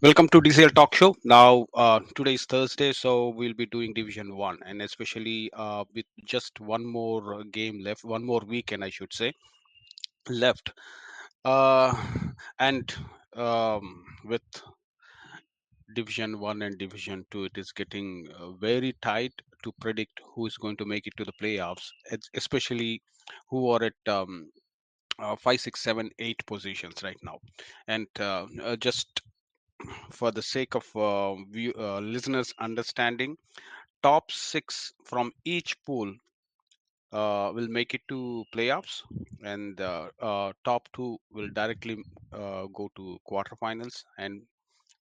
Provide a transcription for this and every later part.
Welcome to DCL Talk Show. Now, today is Thursday, so we'll be doing Division 1, and especially with just one more game left, one more weekend, I should say, left. Uh, and with Division 1 and Division 2, it is getting very tight to predict who is going to make it to the playoffs, especially who are at 5, 6, 7, 8 positions right now. And just for the sake of listeners' understanding, top six from each pool will make it to playoffs, and top two will directly go to quarterfinals, and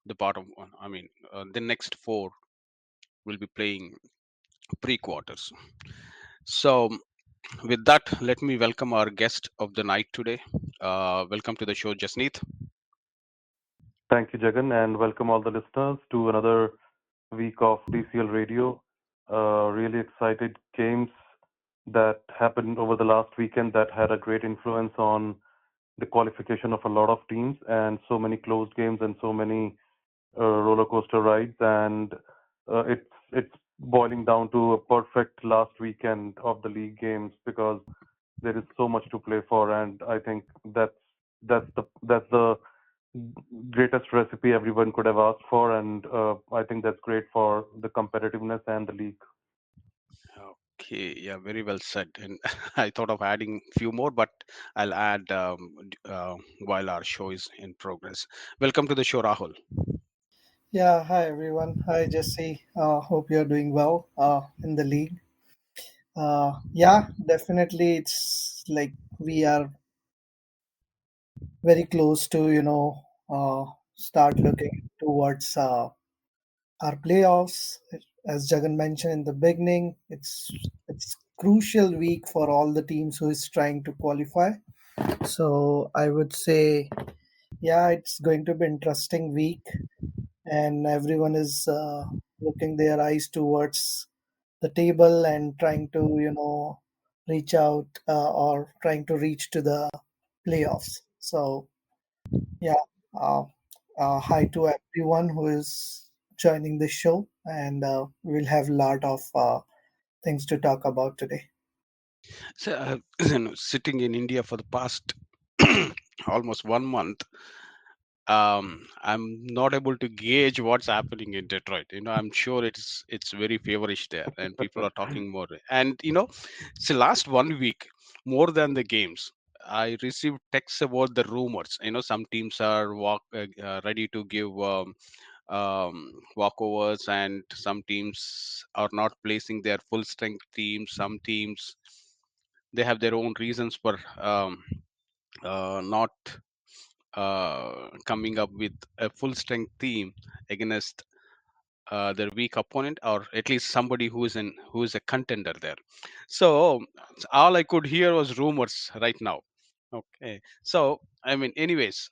the bottom one, the next four will be playing pre-quarters. So, with that, let me welcome our guest of the night today. Welcome to the show, Jasneet. Thank you, Jagan, and welcome all the listeners to another week of DCL Radio. Really excited games that happened over the last weekend that had a great influence on the qualification of a lot of teams, and so many closed games and so many roller coaster rides. And it's boiling down to a perfect last weekend of the league games because there is so much to play for, and I think that's the greatest recipe everyone could have asked for, and I think that's great for the competitiveness and the league. Okay, yeah, very well said. And I thought of adding few more, but I'll add while our show is in progress. Welcome to the show, Rahul. Yeah, hi everyone. Hi Jesse. Hope you're doing well in the league. Yeah, definitely. It's like we are very close to start looking towards our playoffs. As Jagan mentioned in the beginning, it's crucial week for all the teams who is trying to qualify. So I would say, yeah, it's going to be interesting week, and everyone is looking their eyes towards the table and trying to reach out or trying to reach to the playoffs. So yeah, uh, hi to everyone who is joining the show, and we'll have a lot of things to talk about today. So, sitting in India for the past almost 1 month, I'm not able to gauge what's happening in Detroit. I'm sure it's very feverish there, and people are talking more. And so last 1 week, more than the games, I received texts about the rumors. Some teams are ready to give walkovers, and some teams are not placing their full strength teams. Some teams, they have their own reasons for not coming up with a full strength team against their weak opponent, or at least somebody who is a contender there. So all I could hear was rumors right now. Okay, so anyways,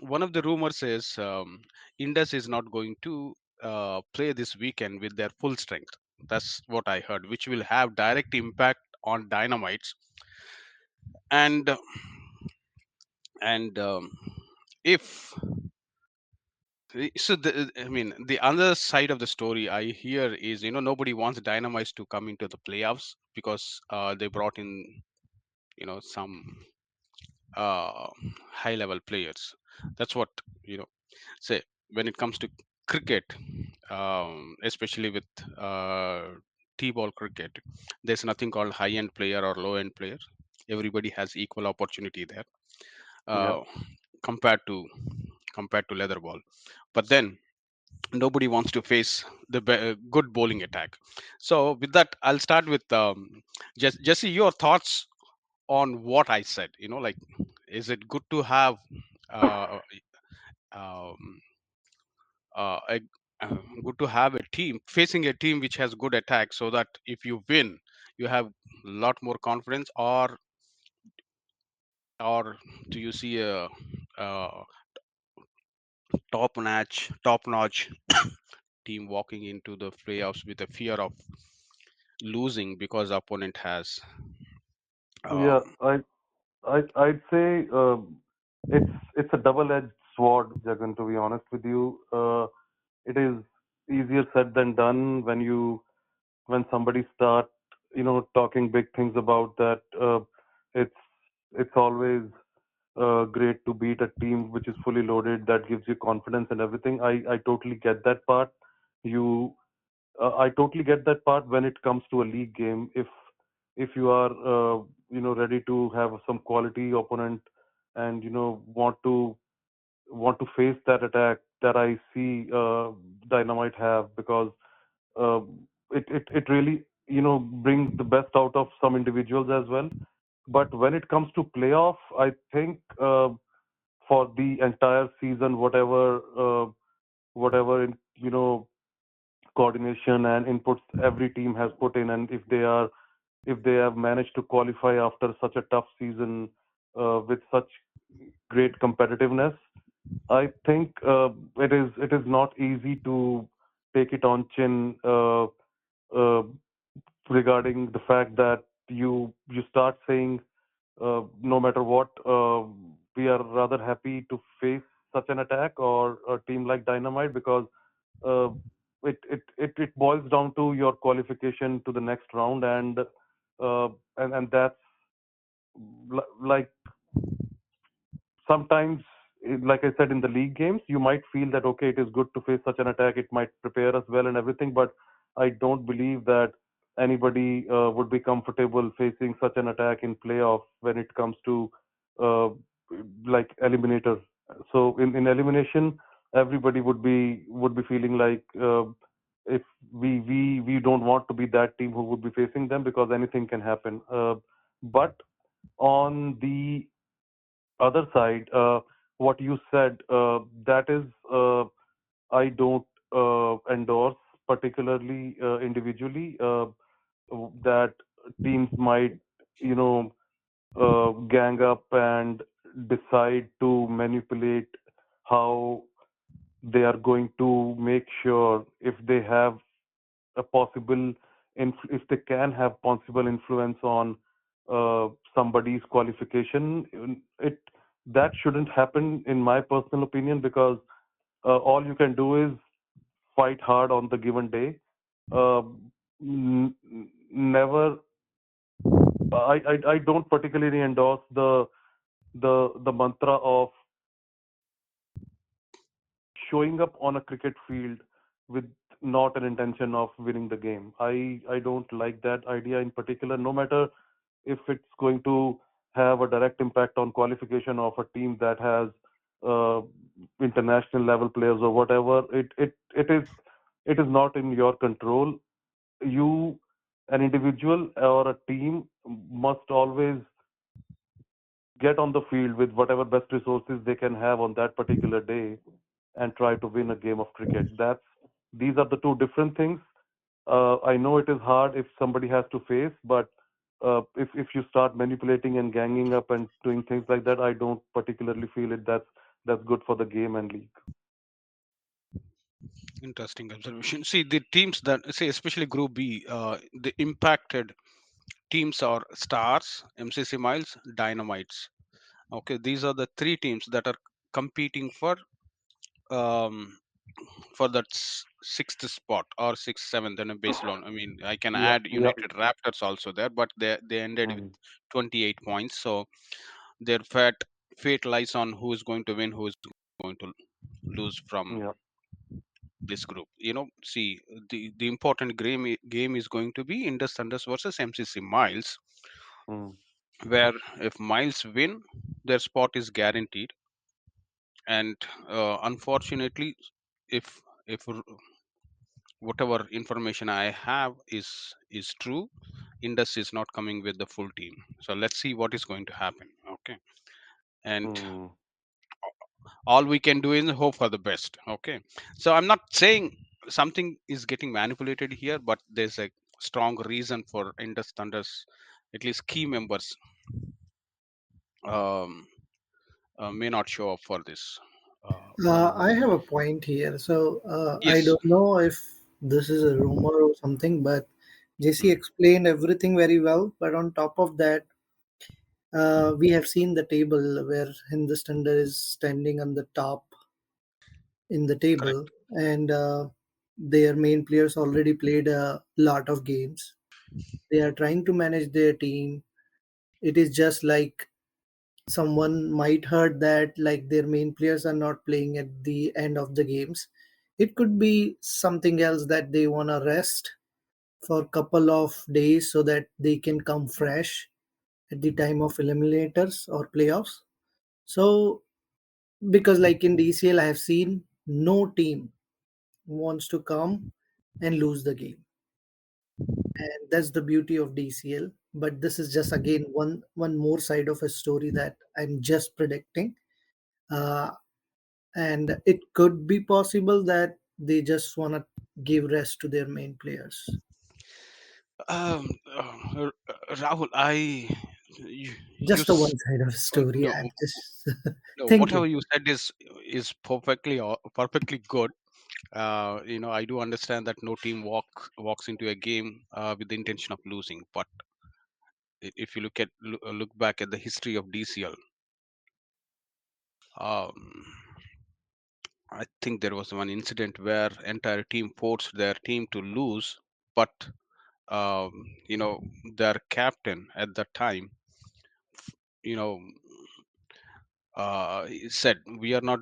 one of the rumors is Indus is not going to play this weekend with their full strength. That's what I heard, which will have direct impact on Dynamites. And and if the other side of the story I hear is, nobody wants Dynamites to come into the playoffs because they brought in some uh, high level players. That's what you know say when it comes to cricket, especially with t-ball cricket. There's nothing called high end player or low end player. Everybody has equal opportunity there, Yeah, uh, compared to leather ball. But then nobody wants to face the good bowling attack. So with that, I'll start with Jesse, your thoughts on what I said. Like, is it good to have uh, um, a, good to have a team facing a team which has good attack, so that if you win, you have a lot more confidence, or do you see a top notch team walking into the playoffs with a fear of losing because the opponent has yeah. um, I'd say it's a double-edged sword, Jagan, to be honest with you. It is easier said than done when somebody start, talking big things about that. It's it's always great to beat a team which is fully loaded that gives you confidence and everything. I totally get that part. You I totally get that part when it comes to a league game. If you are ready to have some quality opponent and want to face that attack that I see Dynamite have, because uh, it really brings the best out of some individuals as well. But when it comes to playoff, I think for the entire season, whatever coordination and inputs every team has put in, and if they have managed to qualify after such a tough season with such great competitiveness, I think it is not easy to take it on chin uh, regarding the fact that you start saying no matter what, we are rather happy to face such an attack or a team like Dynamite, because uh, it boils down to your qualification to the next round, and that's like sometimes, like I said, in the league games, you might feel that okay, it is good to face such an attack. It might prepare us well and everything, but I don't believe that anybody would be comfortable facing such an attack in playoff when it comes to uh, like eliminator. So in elimination, everybody would be feeling like if we don't want to be that team who would be facing them, because anything can happen. But on the other side, what you said, that is, I don't endorse, particularly individually, that teams might, you know, gang up and decide to manipulate how they are going to make sure if they have a possible if they can have possible influence on somebody's qualification. It That shouldn't happen, in my personal opinion, because all you can do is fight hard on the given day. uh, Never. I don't particularly endorse the mantra of showing up on a cricket field with not an intention of winning the game. I don't like that idea in particular, no matter if it's going to have a direct impact on qualification of a team that has uh, international level players or whatever. It is not in your control. You, an individual or a team, must always get on the field with whatever best resources they can have on that particular day and try to win a game of cricket. These are the two different things. I know it is hard if somebody has to face, but if you start manipulating and ganging up and doing things like that, I don't particularly feel it. That's good for the game and league. Interesting observation. See, the teams that say, especially Group B, the impacted teams are Stars, MCC Miles, Dynamites. Okay, these are the three teams that are competing um, for that sixth spot or sixth, seventh, and based on. I mean, I can Yeah, add yeah. United Raptors also there, but they ended with Mm, 28 points. So their fate lies on who is going to win, who is going to lose from yeah. this group. See, the important game is going to be Indus Thunders versus MCC Miles, Mm, where if Miles win, their spot is guaranteed. And unfortunately, if whatever information I have is true, Indus is not coming with the full team. So let's see what is going to happen. Okay, and mm, all we can do is hope for the best. Okay, so I'm not saying something is getting manipulated here, but there's a strong reason for Indus Thunders, at least key members, um, may not show up for this one. I have a point here. So I Yes. don't know if this is a rumor or something, but JC Mm, explained everything very well. But on top of that, we have seen the table where Hindustan is standing on the top in the Correct. table, and their main players already played a lot of games. They are trying to manage their team. It is just like someone might heard that like their main players are not playing at the end of the games. It could be something else that they want to rest for a couple of days so that they can come fresh at the time of eliminators or playoffs. So because like in DCL I have seen no team wants to come and lose the game, and that's the beauty of DCL. But this is just again one more side of a story that I'm just predicting. uh, and it could be possible that they just want to give rest to their main players. Rahul, you Just a one side of a story. no, I'm just no, thinking. whatever you said is perfectly perfectly good. I do understand that no team walks into a game with the intention of losing. But if you look back at the history of DCL, um, I think there was one incident where entire team forced their team to lose, but their captain at that time, you know, he said, "We are not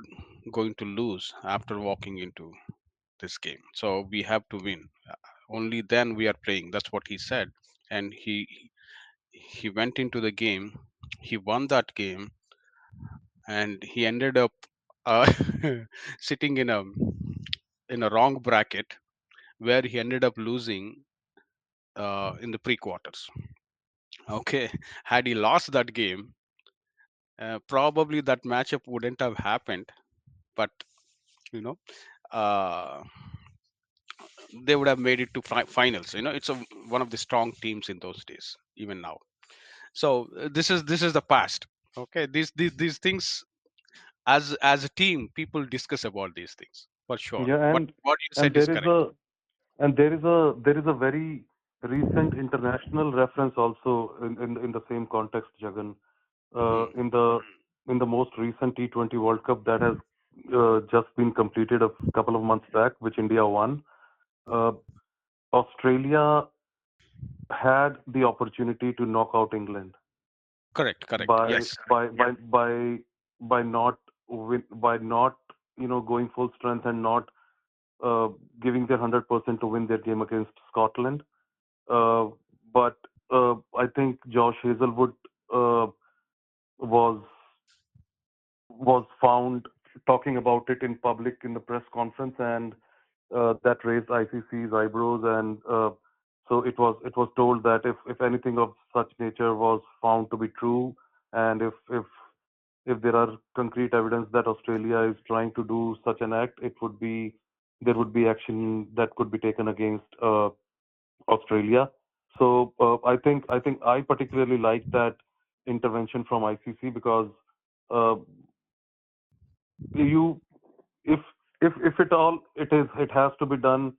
going to lose after walking into this game, so we have to win. Only then we are playing." That's what he said, and he went into the game. He won that game, and he ended up uh, sitting in a wrong bracket where he ended up losing in the pre-quarters. Okay, had he lost that game, probably that matchup wouldn't have happened. But you know, uh, they would have made it to finals. It's one of the strong teams in those days, even now. So this is the past. Okay, these things, as a team, people discuss about these things for sure. Yeah, What you and said is there is correct. a very recent international reference also in the same context, Jagan. Hmm. In the most recent T20 World Cup that has just been completed a couple of months back, which India won, uh, Australia had the opportunity to knock out England Correct, correct. by Yes. by by by by not by not going full strength and not uh, giving their 100% to win their game against Scotland. Uh, but I think Josh Hazelwood uh, was was found talking about it in public in the press conference, and that raised ICC's eyebrows. And so it was told that if anything of such nature was found to be true, and if there are concrete evidence that Australia is trying to do such an act, there would be action that could be taken against Australia. So I think I particularly like that intervention from ICC because uh, you if if at all it has to be done,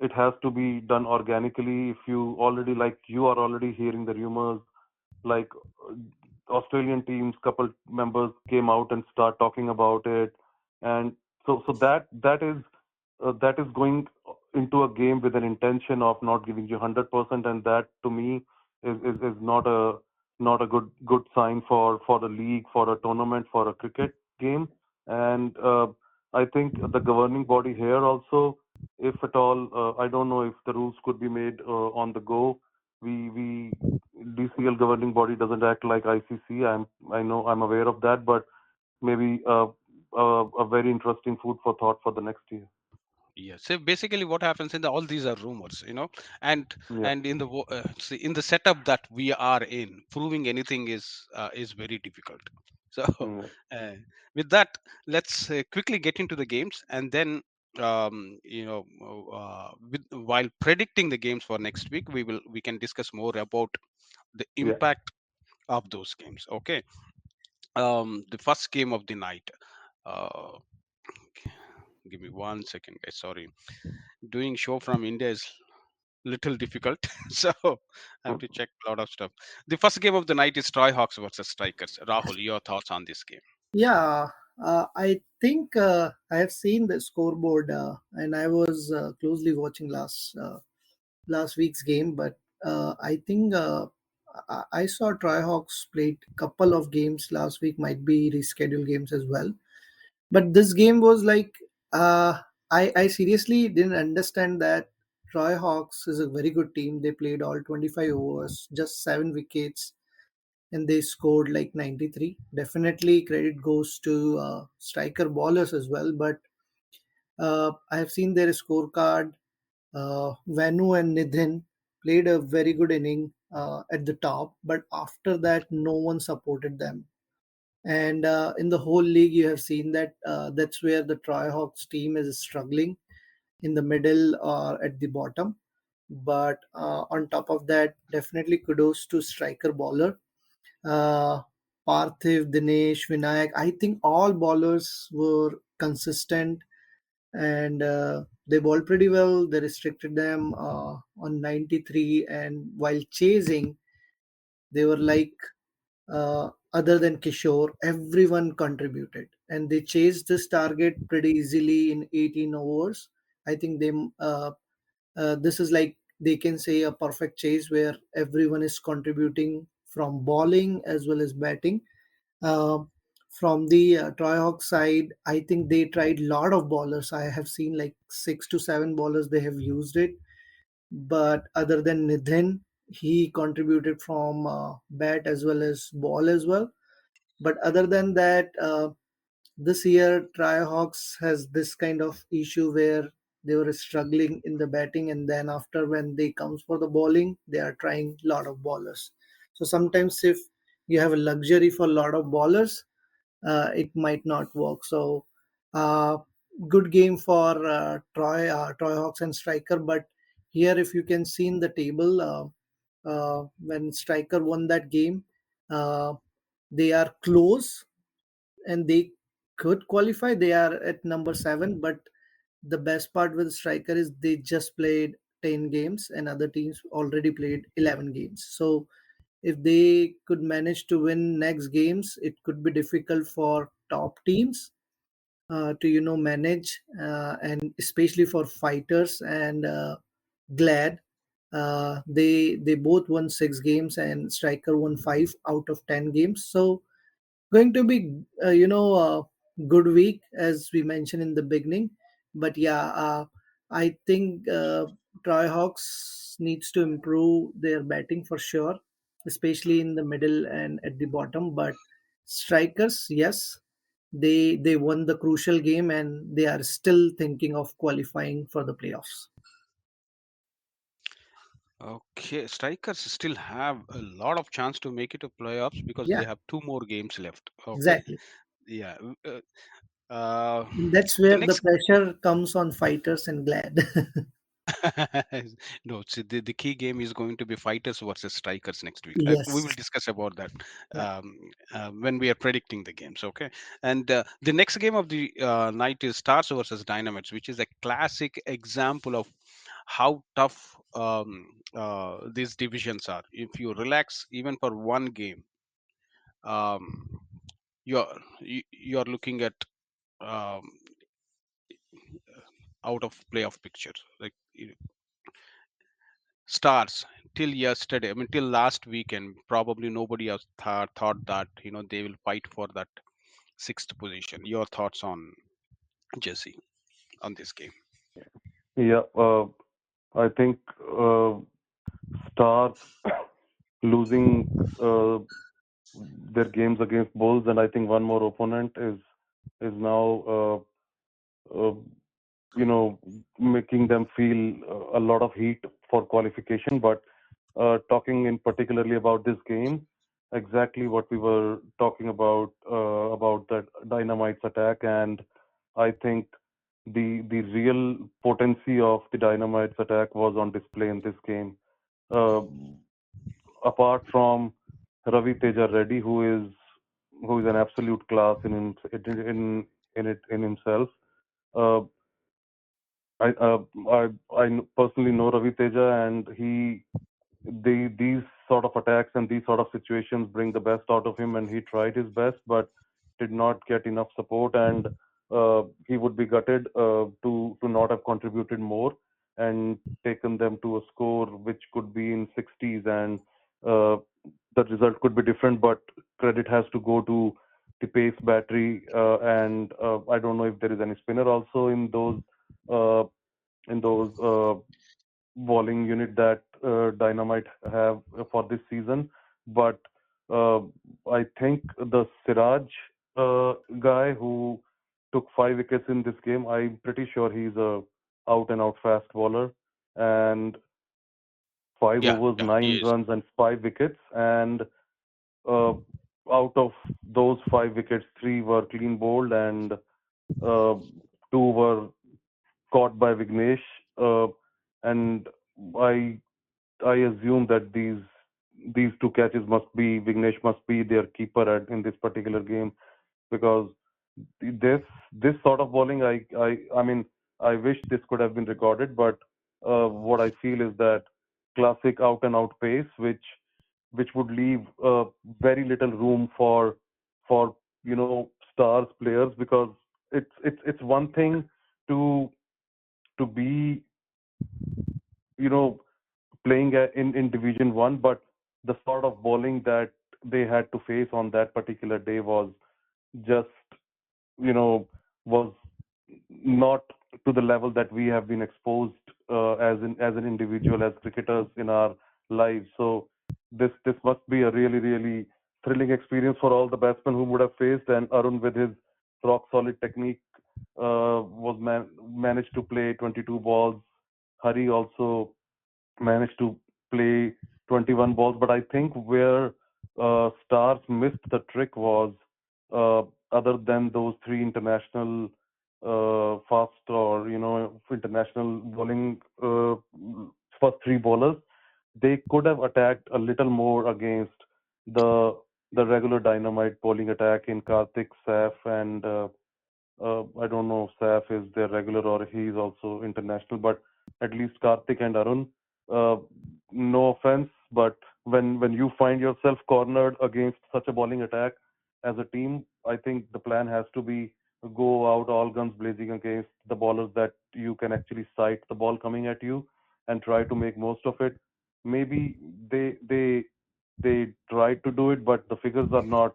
it has to be done organically. If you are already hearing the rumors, like Australian teams couple members came out and start talking about it, and so that is going into a game with an intention of not giving you 100%, and that to me is not a good sign for the league, for a tournament, for a cricket game. And I think the governing body here also, if at all, I don't know if the rules could be made on the go. We DCL governing body doesn't act like ICC. I know, I'm aware of that, but maybe a very interesting food for thought for the next year. Yes. So basically, what happens all these are rumors, and Yeah. and see, in the setup that we are in, proving anything is very difficult. So, Yeah. uh, with that, let's quickly get into the games, and then while predicting the games for next week, we can discuss more about the Yeah. impact of those games. Okay. The first game of the night. Uh, Give me 1 second, guys. Sorry, doing show from India is little difficult, so I have to check a lot of stuff. The first game of the night is Troy Hawks versus Strikers. Rahul, your thoughts on this game? Yeah. I think I have seen the scoreboard, and I was closely watching last week's game. But I think I saw Trihawks played couple of games last week. Might be rescheduled games as well. But this game was like I seriously didn't understand that Troy Hawks is a very good team. They played all 25 overs, just 7 wickets, and they scored like 93. Definitely credit goes to striker ballers as well. But I have seen their scorecard. Vanu and Nidhin played a very good inning at the top, but after that, no one supported them. And in the whole league, you have seen that that's where the Troy Hawks team is struggling in the middle or at the bottom. But on top of that, definitely kudos to striker bowler. Uh, Parthiv, Dinesh, Vinayak. I think all bowlers were consistent and they bowled pretty well. They restricted them on 93, and while chasing, they were like other than Kishore, everyone contributed, and they chased this target pretty easily in 18 overs. I think this is like they can say a perfect chase where everyone is contributing from bowling as well as batting. Uh, from the Troy Hawks side, I think they tried lot of bowlers. I have seen like 6 to 7 bowlers they have used it, but other than Nidhin, he contributed from bat as well as ball as well. But other than that, this year Trihawks has this kind of issue where they were struggling in the batting, and then after when they comes for the bowling, they are trying a lot of bowlers. So sometimes if you have a luxury for a lot of bowlers, it might not work. So uh, good game for Troy Hawks and Striker. But here, if you can see in the table, when Striker won that game, uh, they are close and they could qualify. They are at number 7, but the best part with striker is they just played 10 games and other teams already played 11 games. So if they could manage to win next games, it could be difficult for top teams to manage, and especially for fighters and glad. They both won 6 games and striker won 5 out of 10 games. So going to be good week as we mentioned in the beginning. But yeah, I think Troy Hawks needs to improve their batting for sure, especially in the middle and at the bottom. But strikers, yes, they won the crucial game and they are still thinking of qualifying for the playoffs. Okay, strikers still have a lot of chance to make it to playoffs because Yeah, they have two more games left. Okay, exactly. yeah. Uh, That's the where the next pressure comes on fighters and glad. no, see, the key game is going to be fighters versus strikers next week. We will Yes. discuss about that Yeah. when we are predicting the games. Okay, and the next game of the night is Stars versus Dynamites, which is a classic example of how tough these divisions are. If you relax even for one game, um, you're looking at um, out of playoff picture. Like Stars till yesterday, I mean till last weekend, probably nobody else thought that they will fight for that sixth position. Your thoughts on Jesse on this game? Yeah, I think Stars losing their games against Bulls, and I think one more opponent is now making them feel a lot of heat for qualification. But talking in particularly about this game, exactly what we were talking about the Dynamites attack, and I think the real potency of the Dynamites attack was on display in this game. Uh, Apart from Ravi Teja Reddy, who is an absolute class in himself. Uh, I personally know Ravi Teja, and these sort of attacks and these sort of situations bring the best out of him, and he tried his best. But did not get enough support, and he would be gutted to not have contributed more and taken them to a score which could be in 60s, and uh, the result could be different. But credit has to go to the pace battery, and I don't know if there is any spinner also uh, in those bowling unit that Dynamite have for this season. But uh, I think the Siraj guy who took 5 wickets in this game, I'm pretty sure he's a out and out fast bowler, and five Yeah, overs, yeah, he nine is. runs, and 5 wickets. And uh, out of those 5 wickets, three were clean bowled, and uh, two were caught by Vignesh. Uh, and I I assume that these two catches must be Vignesh must be their keeper in this particular game, because this this sort of bowling, I mean, I wish this could have been recorded, but what I feel is that classic out and out pace, which would leave very little room for stars players, because it's one thing to be you know playing in Division One, but the sort of bowling that they had to face on that particular day was just you know was not to the level that we have been exposed as an individual, as cricketers in our lives. So this must be a really thrilling experience for all the batsmen who would have faced. And Arun, with his rock solid technique, managed to play 22 balls. Hari also managed to play 21 balls. But I think where Stars missed the trick was, uh, other than those three international fast, or international bowling first three bowlers, they could have attacked a little more against the regular Dynamite bowling attack in Karthik, Saif, and I don't know if Saif is their regular or he's also international, but at least Karthik and Arun. Uh, no offense, but when you find yourself cornered against such a bowling attack as a team, I think the plan has to be go out all guns blazing against the bowlers that you can actually sight the ball coming at you and try to make most of it. Maybe they tried to do it, but the figures are not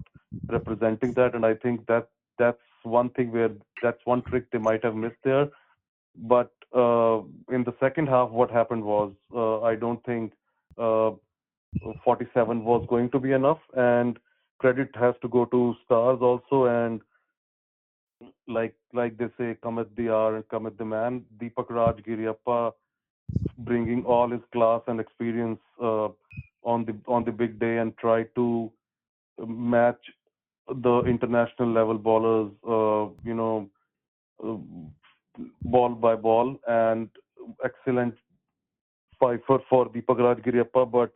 representing that, and I think that's one thing where that's one trick they might have missed there. But in the second half, what happened was, I don't think uh, 47 was going to be enough, and credit has to go to Stars also. And like they say, Kamat the hour and Kamat the man. Deepak Raj Giriappa bringing all his class and experience on the big day and try to match the international level bowlers, uh, ball by ball, and excellent fifer for Deepak Raj Giriappa. But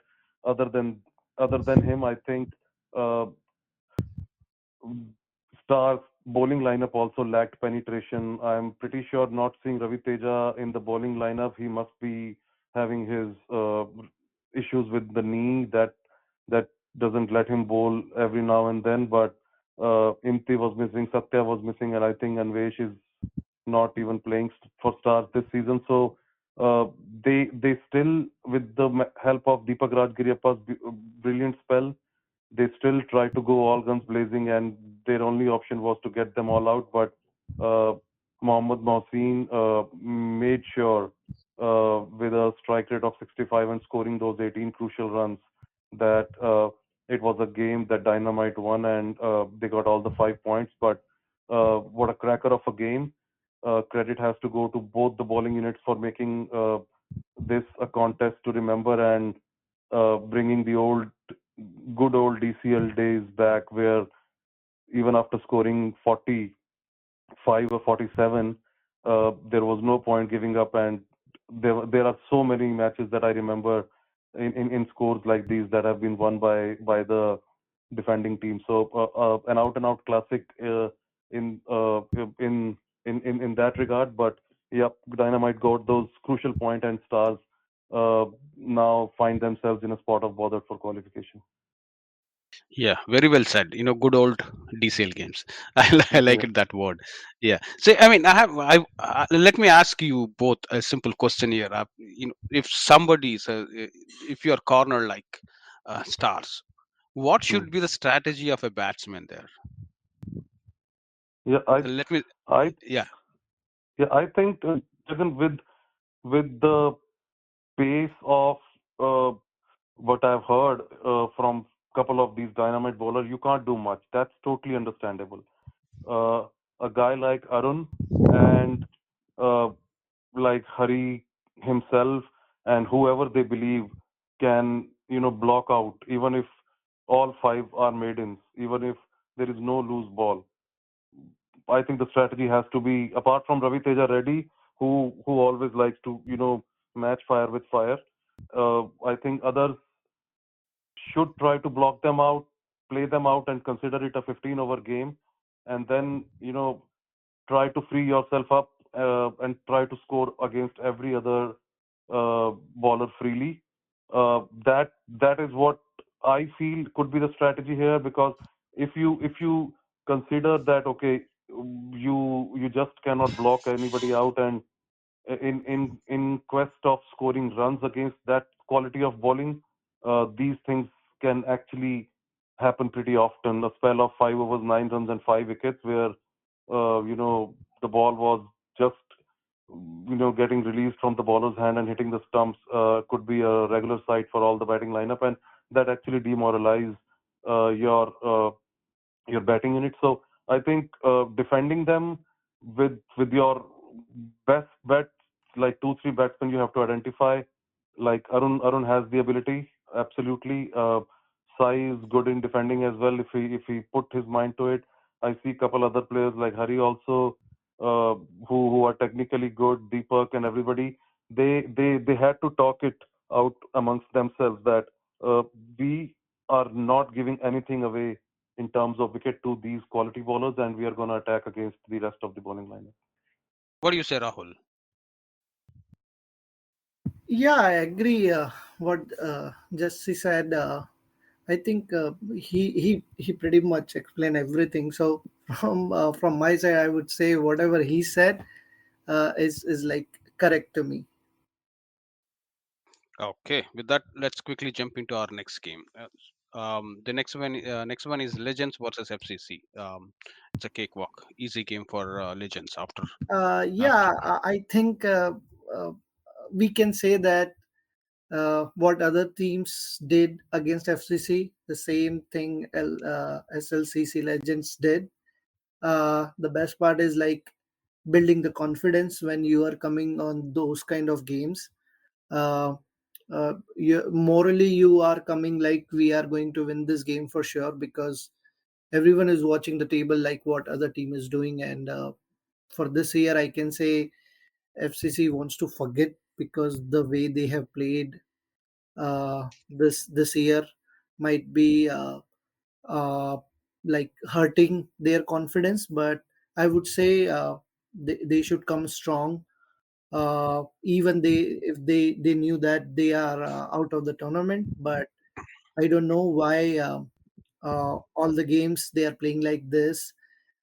other than other than him, I think uh, Star's bowling lineup also lacked penetration. I'm pretty sure not seeing Ravi Teja in the bowling lineup, he must be having his issues with the knee that doesn't let him bowl every now and then. But Imti was missing, Satya was missing, and I think Anvesh is not even playing for Stars this season. So uh, they still, with the help of Deepak Raj Giriappa's brilliant spell, they still tried to go all guns blazing, and their only option was to get them all out. But uh, Mohammad Mohsin made sure, with a strike rate of 65 and scoring those 18 crucial runs, that it was a game that Dynamite won, and they got all the 5 points. But what a cracker of a game! Credit has to go to both the bowling units for making this a contest to remember, and bringing the good old DCL days back, where even after scoring 45 or 47, there was no point giving up. And there are so many matches that I remember in scores like these that have been won by the defending team. So an out and out classic in uh, in in that regard. But yep, Dynamite got those crucial point, and Stars uh, now find themselves in a spot of bother for qualification. Yeah, very well said. Good old DCL games. I like Yeah, it that word. Yeah. So I mean, let me ask you both a simple question here. If somebody is, if your corner like stars, what hmm. should be the strategy of a batsman there? Yeah, Let me. I, Yeah. yeah, I think even with the pace of uh, what I've heard from couple of these dynamite bowlers, you can't do much. That's totally understandable. Uh, a guy like Arun and uh, like Hari himself and whoever they believe can, block out, even if all five are maidens, even if there is no loose ball. I think the strategy has to be, apart from Ravi Teja Reddy, who always likes to, match fire with fire. I think others should try to block them out, play them out, and consider it a 15-over game, and then try to free yourself up and try to score against every other bowler freely. That is what I feel could be the strategy here, because if you consider that, okay, you just cannot block anybody out, and in quest of scoring runs against that quality of bowling, these things can actually happen pretty often. A spell of 5 overs, 9 runs, and 5 wickets, where the ball was just getting released from the bowler's hand and hitting the stumps, could be a regular sight for all the batting lineup, and that actually demoralize uh, your uh, your batting unit. So I think defending them with your best bet, like two three batsmen you have to identify. Like Arun has the ability, absolutely. Sai is good in defending as well if he put his mind to it. I see a couple other players like Hari also, who are technically good. Deepak and everybody, they had to talk it out amongst themselves that we are not giving anything away in terms of wicket to these quality bowlers, and we are going to attack against the rest of the bowling lineup. What do you say, Rahul? Yeah, I agree. What Jesse said. I think he pretty much explained everything. So from my side, I would say whatever he said is like correct to me. Okay. With that, let's quickly jump into our next game. The next one is Legends versus FCC. It's a cakewalk, easy game for Legends after. Yeah, I think uh, we can say that what other teams did against FCC, the same thing SLCC Legends did. The best part is like building the confidence when you are coming on those kind of games. Uh, Morally, you are coming like we are going to win this game for sure, because everyone is watching the table like what other team is doing. And for this year, I can say FCC wants to forget, because the way they have played this year might be uh, like hurting their confidence. But I would say they should come strong. Even if they knew that they are out of the tournament, but I don't know why all the games they are playing like this.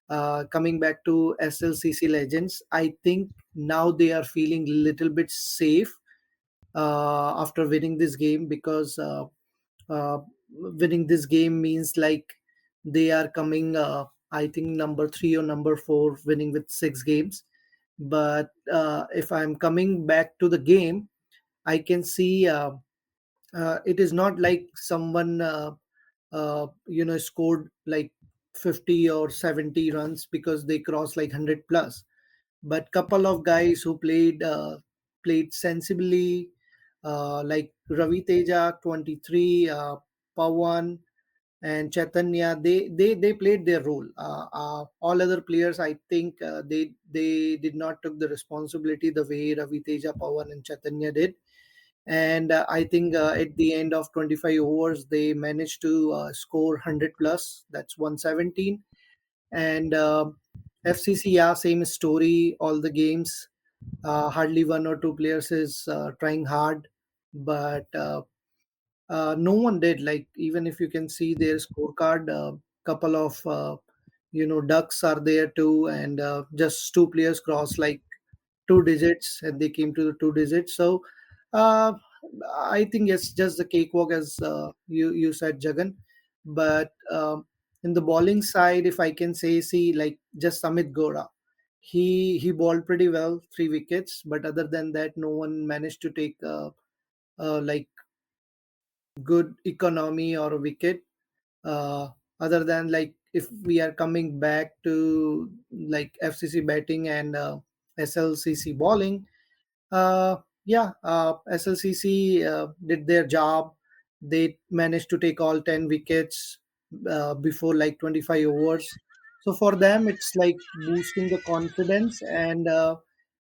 Coming back to SLCC Legends, I think now they are feeling little bit safe after winning this game, because winning this game means like they are coming, I think, number 3 or number 4, winning with 6 games. But if I'm coming back to the game, I can see it is not like someone scored like 50 or 70 runs because they crossed like 100 plus. But couple of guys who played sensibly, like Ravi Teja 23, Pawan and Chaitanya, they played their role. All other players, I think, they did not took the responsibility the way Ravi Teja, Pawan and Chaitanya did. And I think at the end of 25 overs they managed to score 100 plus, that's 117. And FCC, yeah, same story, all the games, hardly one or two players is trying hard. But No one did. Like, even if you can see their scorecard, couple of ducks are there too, and just two players crossed like two digits, and they came to the two digits. So uh, I think it's just the cakewalk, as you said, Jagan. But in the bowling side, if I can say, see, like, just Samit Gora, he bowled pretty well, 3 wickets, but other than that, no one managed to take like good economy or a wicket. uh, Other than, like, if we are coming back to like FCC batting and SLCC bowling, yeah, SLCC did their job. They managed to take all 10 wickets before like 25 overs. So for them, it's like boosting the confidence. And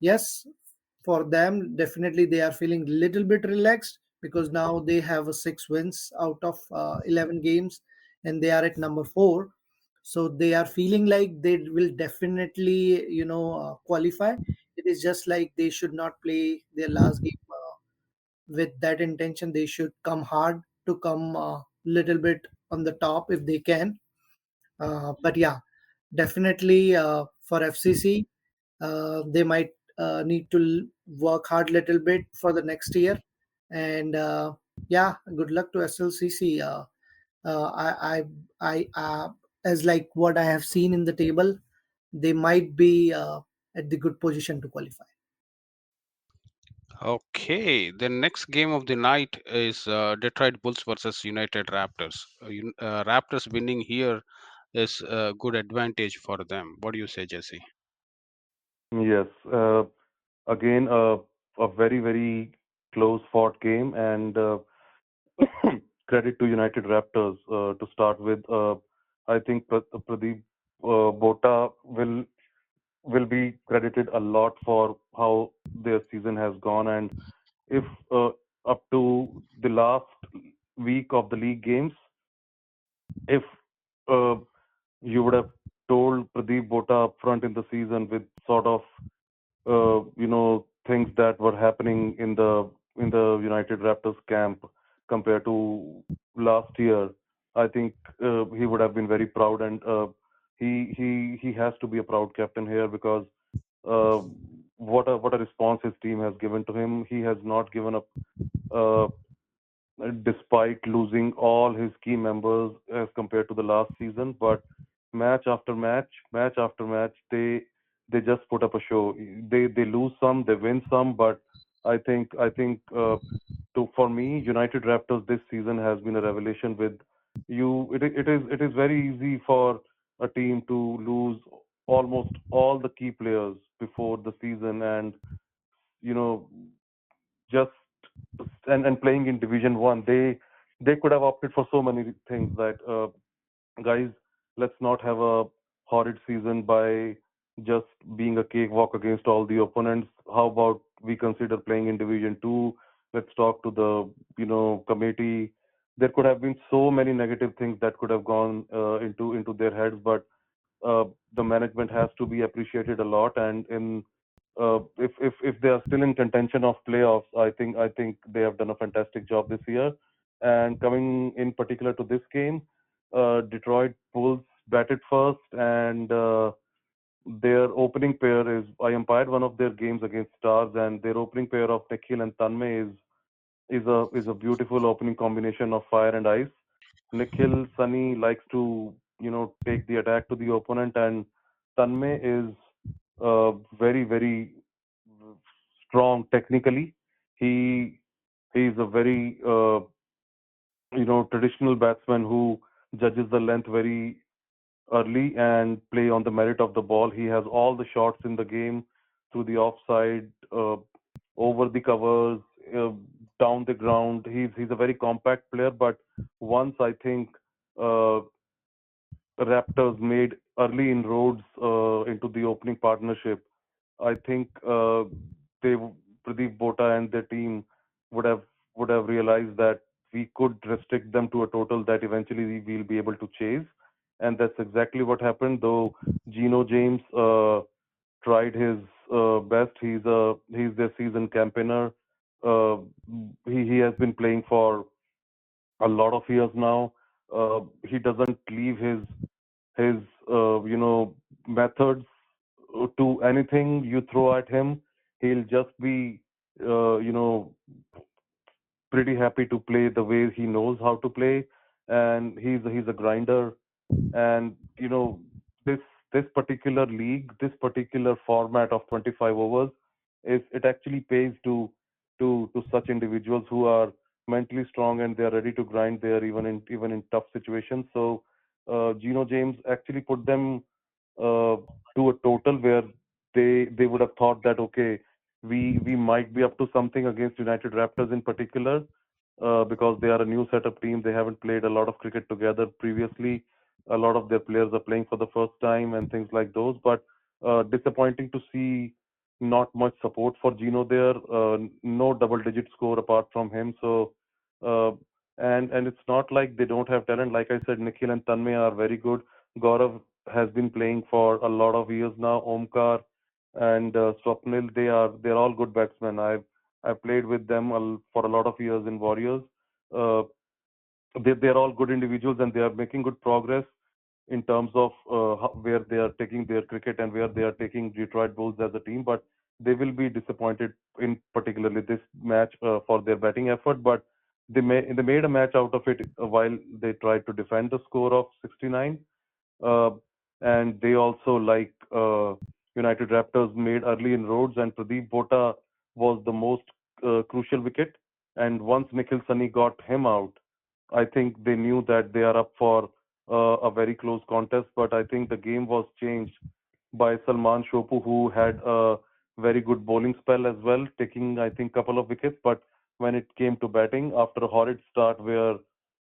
yes, for them, definitely they are feeling little bit relaxed because now they have a 6 wins out of 11 games, and they are at number 4. So they are feeling like they will definitely, qualify. It is just like they should not play their last game with that intention. They should come hard to come a little bit on the top if they can. But yeah, definitely for FCC, they might need to work hard little bit for the next year. And yeah, good luck to SLCC. Uh, I, as like what I have seen in the table, they might be at the good position to qualify. Okay, the next game of the night is Detroit Bulls versus United Raptors. Raptors winning here is a good advantage for them. What do you say, Jesse? Yes. Again, a very, very close fought game, and credit to United Raptors to start with. I think Pradeep Bota will be credited a lot for how their season has gone. And if up to the last week of the league games, if uh, you would have told Pradeep Bota up front in the season with sort of things that were happening in the United Raptors camp compared to last year, I think he would have been very proud, and he has to be a proud captain here because uh, what a response his team has given to him. He has not given up uh, despite losing all his key members as compared to the last season. But match after match, they just put up a show. They lose some, they win some, but I think to for me, United Raptors this season has been a revelation. With you, it is very easy for a team to lose almost all the key players before the season, and you know just and playing in Division One, they could have opted for so many things that guys, let's not have a horrid season by just being a cakewalk against all the opponents. How about we consider playing in Division Two? Let's talk to the committee. There could have been so many negative things that could have gone into their heads, but uh, the management has to be appreciated a lot. And in if they are still in contention of playoffs, I think they have done a fantastic job this year. And coming in particular to this game, Detroit Bulls batted first, and their opening pair is I umpired one of their games against Stars, and their opening pair of Nikhil and Tanmay is a beautiful opening combination of fire and ice. Nikhil Sunny likes to take the attack to the opponent, and Tanmay is very very strong technically. He he is a very traditional batsman who judges the length very early and play on the merit of the ball. He has all the shots in the game through the offside, over the covers, uh, down the ground. He's a very compact player, but once I think uh, Raptors made early inroads into the opening partnership, I think they Pradeep Bota and their team would have would have realized that we could restrict them to a total that eventually we'll be able to chase, and that's exactly what happened. Though Geno James tried his best, he's their season campaigner. Uh, he has been playing for a lot of years now. He doesn't leave his methods to anything you throw at him. He'll just be uh, you know pretty happy to play the way he knows how to play, and he's a grinder. And this this particular league, this particular format of 25 overs, is it actually pays to such individuals who are mentally strong and they are ready to grind there even in tough situations. So Gino James actually put them to a total where they would have thought that, okay, we might be up to something against United Raptors in particular, because they are a new setup team. They haven't played a lot of cricket together previously. A lot of their players are playing for the first time and things like those. But disappointing to see not much support for Gino there. No double-digit score apart from him. So uh, and it's not like they don't have talent. Like I said, Nikhil and Tanmay are very good. Gaurav has been playing for a lot of years now. Omkar and Swapnil, they're all good batsmen. I've played with them for a lot of years in Warriors. Uh, they're all good individuals and they are making good progress in terms of where they are taking their cricket and where they are taking Detroit Bulls as a team. But they will be disappointed in particularly this match for their batting effort. But they made a match out of it while they tried to defend the score of 69. uh, and they also, like United Raptors, made early inroads, and Pradeep Bota was the most crucial wicket. And once Nikhil Sunny got him out, I think they knew that they are up for a very close contest. But I think the game was changed by Salman Shopu, who had a very good bowling spell as well, taking, I think, couple of wickets. But when it came to batting, after a horrid start where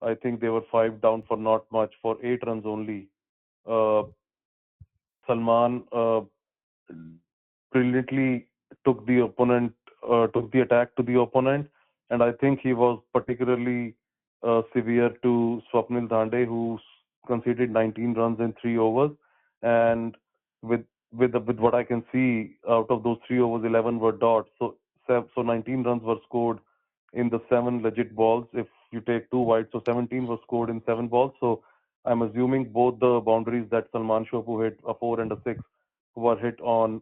I think they were five down for not much, for 8 runs only, uh, Salman brilliantly took the attack to the opponent, and I think he was particularly severe to Swapnil Dhande, who conceded 19 runs in 3 overs, and with with what I can see, out of those 3 overs, 11 were dots. So 19 runs were scored in the seven legit balls. If you take two wides, so 17 were scored in 7 balls. So I'm assuming both the boundaries that Salman Shopu hit, a four and a six, were hit on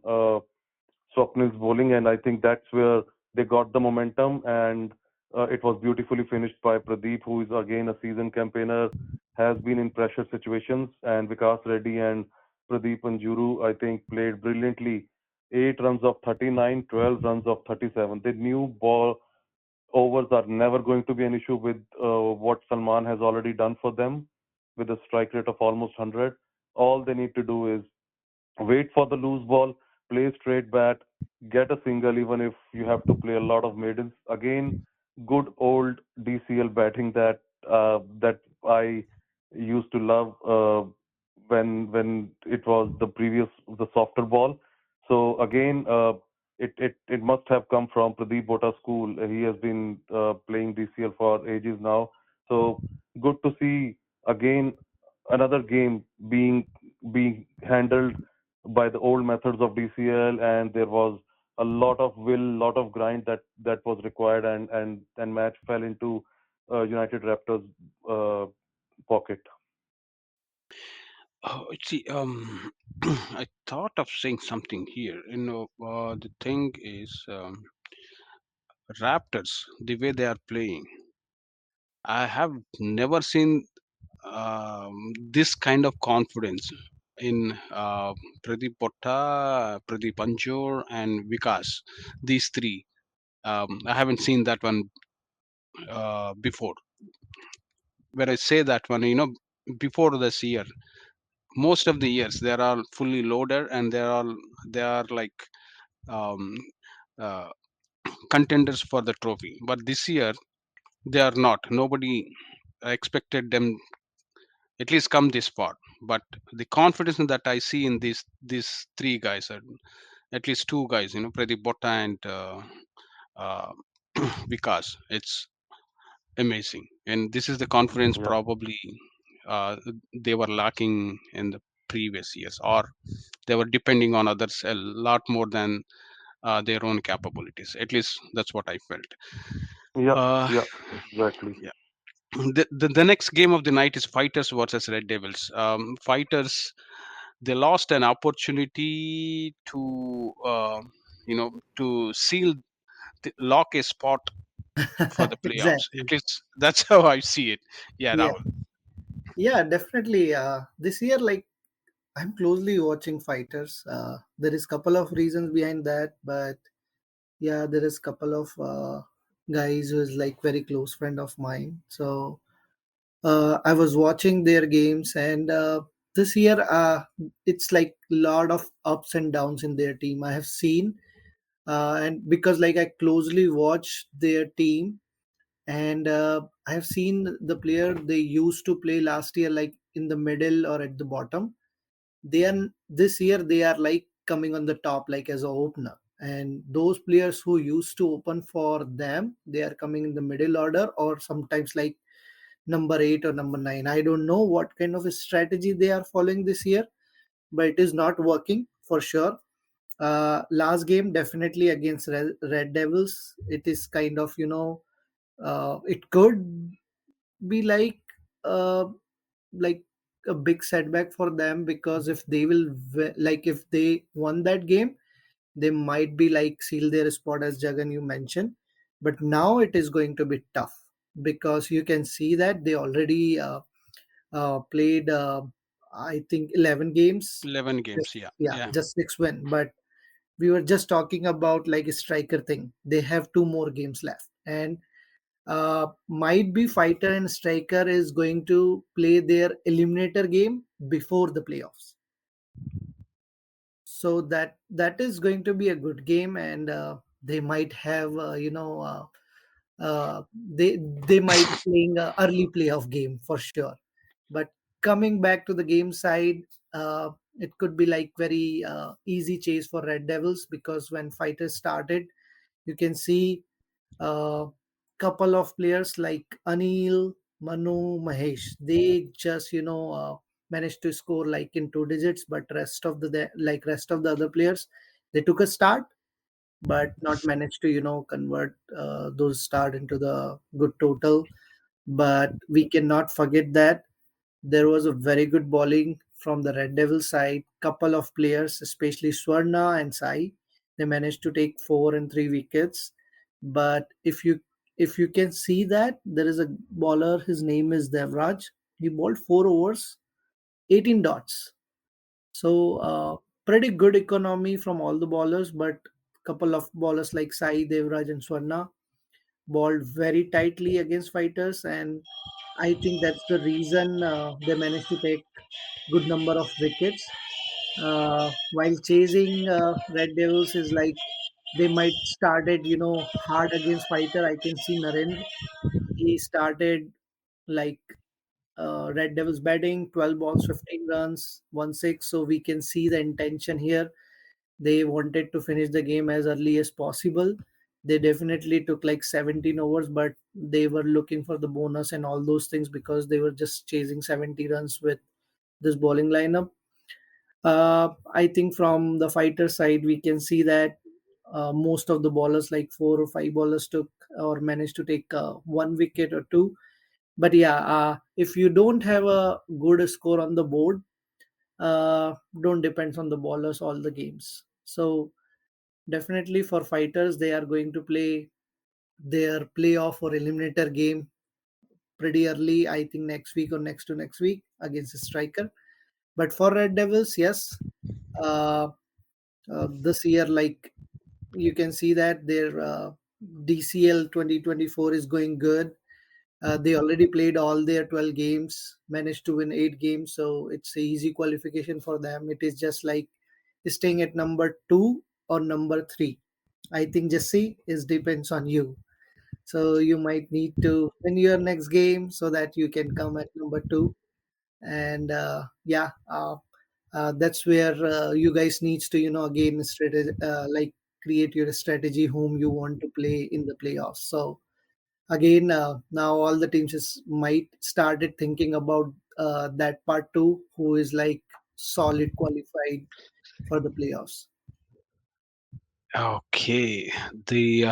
Swapnil's bowling, and I think that's where they got the momentum. And it was beautifully finished by Pradeep, who is again a seasoned campaigner, has been in pressure situations, and Vikas Reddy and Pradeep Anjuru, I think, played brilliantly. 8 runs of 39, 12 runs of 37. The new ball overs are never going to be an issue with what Salman has already done for them with a strike rate of almost 100. All they need to do is wait for the loose ball, play straight bat, get a single even if you have to play a lot of maidens. Again, good old DCL batting that I used to love when it was the softer ball. So again, it must have come from Pradeep Bota school. He has been playing DCL for ages now. So good to see again another game being handled by the old methods of DCL, and there was a lot of will, lot of grind that was required, and match fell into United Raptors pocket. See, I thought of saying something here. The thing is, Raptors, the way they are playing, I have never seen this kind of confidence in Pradip Botta, Pradip Anjur, and Vikas. These three, I haven't seen that one before. When I say that one, before this year, most of the years they are all fully loaded and they are like um, uh, contenders for the trophy. But this year they are not. Nobody expected them at least come this far. But the confidence that I see in these three guys, at least two guys, Pradip Botta and uh, Vikas, it's amazing. And this is the confidence Yeah, probably uh, they were lacking in the previous years, or they were depending on others a lot more than their own capabilities. At least that's what I felt. yeah, Uh, yeah, exactly. yeah. The next game of the night is Fighters versus Red Devils. Fighters, they lost an opportunity to to lock a spot for the playoffs. Exactly. At least that's how I see it. Yeah, Yeah. Rahul. Yeah, definitely. This year, like I'm closely watching fighters. There is couple of reasons behind that, but yeah, there is couple of guys who is like very close friend of mine. So I was watching their games, and this year, it's like lot of ups and downs in their team. I have seen, and because like I closely watch their team, and I have seen the player they used to play last year, like in the middle or at the bottom. They are this year they are like coming on the top, like as a opener. And those players who used to open for them, they are coming in the middle order or sometimes like number 8 or number 9. I don't know what kind of a strategy they are following this year, but it is not working for sure. Last game definitely against Red Devils, it is kind of, it could be uh, like a big setback for them, because if they like if they won that game, they might be like seal their spot, as Jagan you mentioned. But now it is going to be tough, because you can see that they already played I think 11 games. 11 games. Yeah, Yeah, yeah. just 6 win. But we were just talking about like a striker thing, they have 2 more games left. And might be fighter and striker is going to play their eliminator game before the playoffs. So that is going to be a good game. And they might have they might playing a early playoff game for sure. But coming back to the game side, it could be like very easy chase for Red Devils, because when fighters started, you can see a couple of players like Anil, Manu, Mahesh. They just managed to score like in 2 digits, but rest of the other players, they took a start, but not managed to convert those start into the good total. But we cannot forget that there was a very good bowling from the Red Devil side. Couple of players, especially Swarna and Sai, they managed to take 4 and 3 wickets. But if you can see that there is a bowler, his name is Devraj. He bowled 4 overs, 18 dots. So pretty good economy from all the bowlers. But couple of bowlers like Sai, Devraj, and Swarna bowled very tightly against fighters, and I think that's the reason they managed to take good number of wickets. While chasing Red Devils is like they might started hard against fighter. I can see Narendra. He started like Red Devils batting 12 balls, 15 runs, 1 6. So we can see the intention here. They wanted to finish the game as early as possible. They definitely took like 17 overs, but they were looking for the bonus and all those things, because they were just chasing 70 runs with this bowling lineup. I think from the fighter side, we can see that most of the bowlers, like 4 or 5 bowlers, took or managed to take 1 wicket or two. But yeah, if you don't have a good score on the board, don't depend on the bowlers all the games. So definitely for fighters, they are going to play their playoff or eliminator game pretty early. I think next week or next to next week against a striker. But for Red Devils, yes, uh, this year, like you can see that their DCL 2024 is going good. They already played all their 12 games, managed to win 8 games, so it's a easy qualification for them. It is just like staying at number 2 or number 3. I think Jesse is depends on you. So you might need to win your next game so that you can come at number 2. And yeah, that's where you guys needs to again strategy, like create your strategy whom you want to play in the playoffs. So again, now all the teams might started thinking about that part too, who is like solid qualified for the playoffs. Okay. The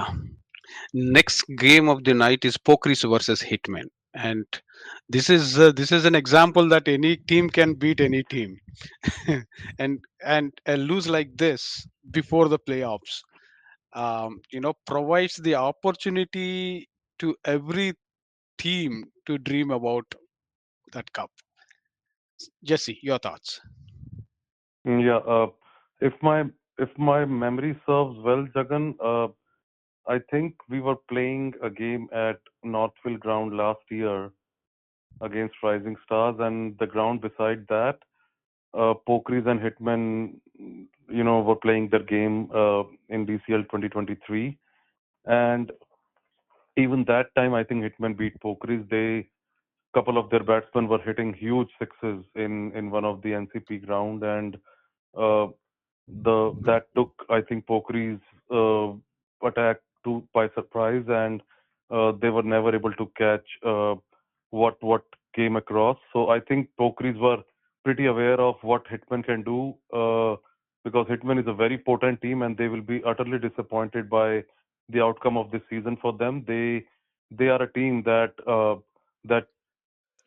next game of the night is Pokris versus Hitman. And this is an example that any team can beat any team, and lose like this before the playoffs, provides the opportunity to every team to dream about that cup. Jesse, your thoughts? Yeah, if my if my memory serves well, Jagan, I think we were playing a game at Northfield Ground last year against Rising Stars, and the ground beside that, Pokeries and Hitmen, were playing their game in DCL 2023. And even that time, I think Hitmen beat Pokeries. They couple of their batsmen were hitting huge sixes in one of the NCP ground, and uh, the that took, I think, Pokhari's attack by surprise, and they were never able to catch what came across. So I think Pokhari's were pretty aware of what Hitman can do, because Hitman is a very potent team, and they will be utterly disappointed by the outcome of this season for them. They are a team that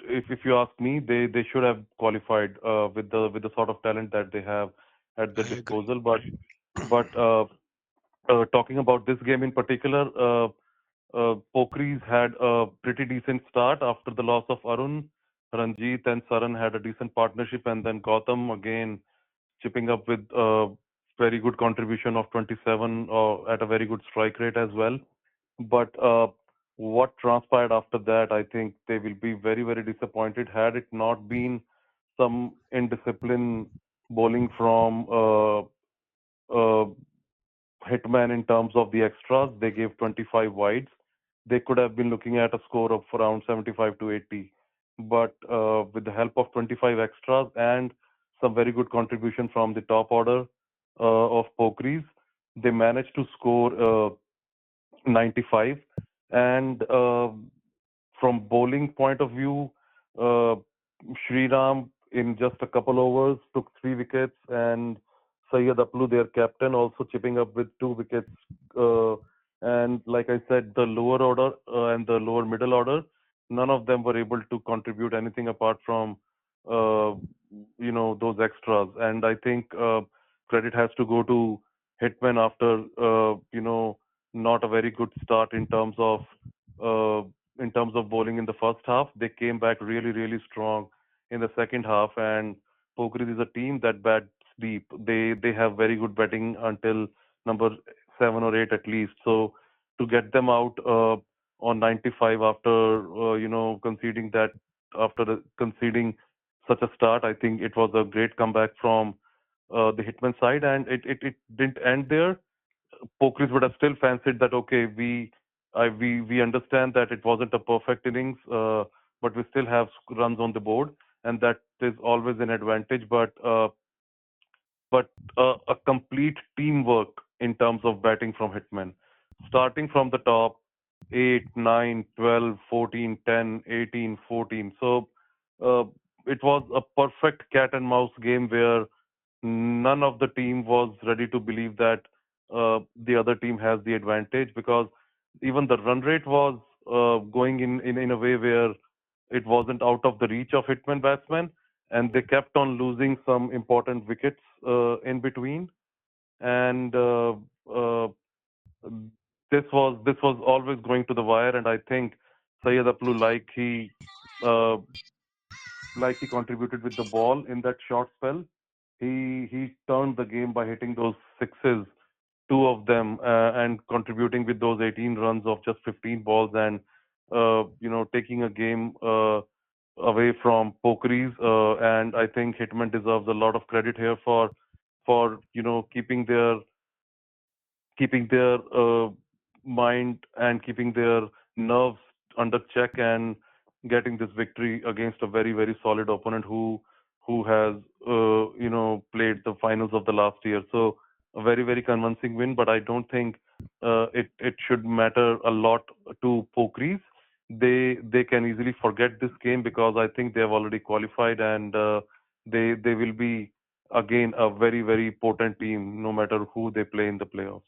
if you ask me, they should have qualified with the sort of talent that they have at their I agree. disposal. But talking about this game in particular, Pokhari's had a pretty decent start after the loss of Arun. Ranjit and Saran had a decent partnership, and then Gautam again chipping up with a very good contribution of 27 at a very good strike rate as well. But what transpired after that, I think they will be very, very disappointed had it not been some indiscipline bowling from uh, Hitman in terms of the extras. They gave 25 wides. They could have been looking at a score of around 75 to 80. But with the help of 25 extras and some very good contribution from the top order of Pokeries, they managed to score 95. And from bowling point of view, uh, Sriram in just a couple overs took 3 wickets, and Sayyid Aplu, their captain, also chipping up with 2 wickets. Uh, and like I said, the lower order and the lower middle order, none of them were able to contribute anything apart from uh, those extras. And I think credit has to go to Hitman after not a very good start uh, in terms of bowling in the first half. They came back really, really strong in the second half, and Pokhariz is a team that bats deep. They have very good batting until number 7 or 8 at least. So to get them out on 95 after conceding such a start, I think it was a great comeback from the Hitman side, and it didn't end there. Pokris would have still fancied that, okay, we understand that it wasn't a perfect innings, but we still have runs on the board, and that is always an advantage. But a complete teamwork in terms of batting from Hitmen, starting from the top, 8, 9, 12, 14, 10, 18, 14. So uh, it was a perfect cat and mouse game where none of the team was ready to believe that the other team has the advantage, because even the run rate was going in a way where it wasn't out of the reach of Hitman batsmen, and they kept on losing some important wickets in between. And uh, this was always going to the wire, and I think Syed Aplu, uh, like he contributed with the ball in that short spell. He turned the game by hitting those sixes, two of them, and contributing with those 18 runs of just 15 balls, and taking a game away from Pokeries. And I think Hitman deserves a lot of credit here for keeping their mind and keeping their nerves under check and getting this victory against a very, very solid opponent who has played the finals of the last year. So a very, very convincing win, but I don't think it should matter a lot to Pokris. They can easily forget this game, because I think they have already qualified, and they will be again a very, very potent team no matter who they play in the playoffs.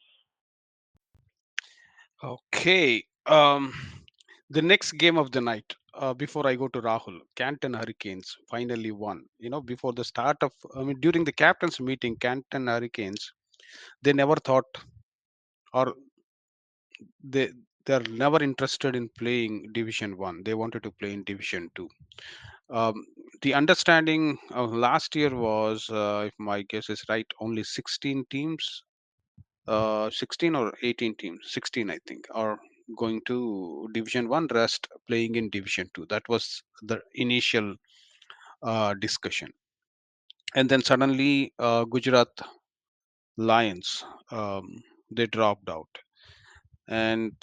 Okay. The next game of the night. before I go to Rahul, Canton Hurricanes finally won. Before the start of, I mean, during the captain's meeting, Canton Hurricanes, they never thought, or they they're never interested in playing Division One. They wanted to play in Division Two. Um, the understanding of last year was, if my guess is right, only 16 teams, 16 or 18 teams, 16 I think, are going to Division One. Rest playing in Division Two. That was the initial discussion. And then suddenly, Gujarat Lions, they dropped out, and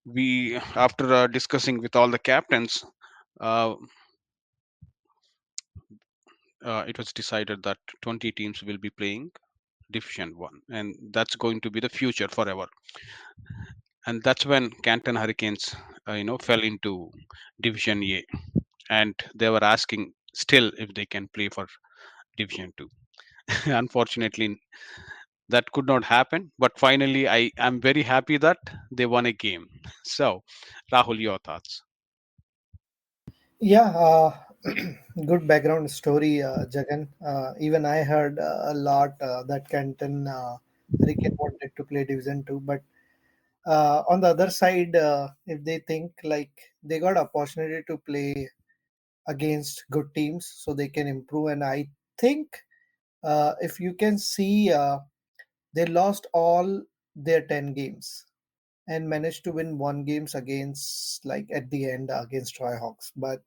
we, after discussing with all the captains, uh, it was decided that 20 teams will be playing Division 1, and that's going to be the future forever. And that's when Canton Hurricanes fell into Division A, and they were asking still if they can play for Division 2. Unfortunately, that could not happen, but finally I am very happy that they won a game. So, Rahul, your thoughts? Yeah, good background story, Jagan. Even I heard a lot that Canton Hurricane wanted to play Division Two, but on the other side, if they think like they got opportunity to play against good teams, so they can improve. And I think if you can see, they lost all their 10 games and managed to win one games against like at the end against Troy Hawks, but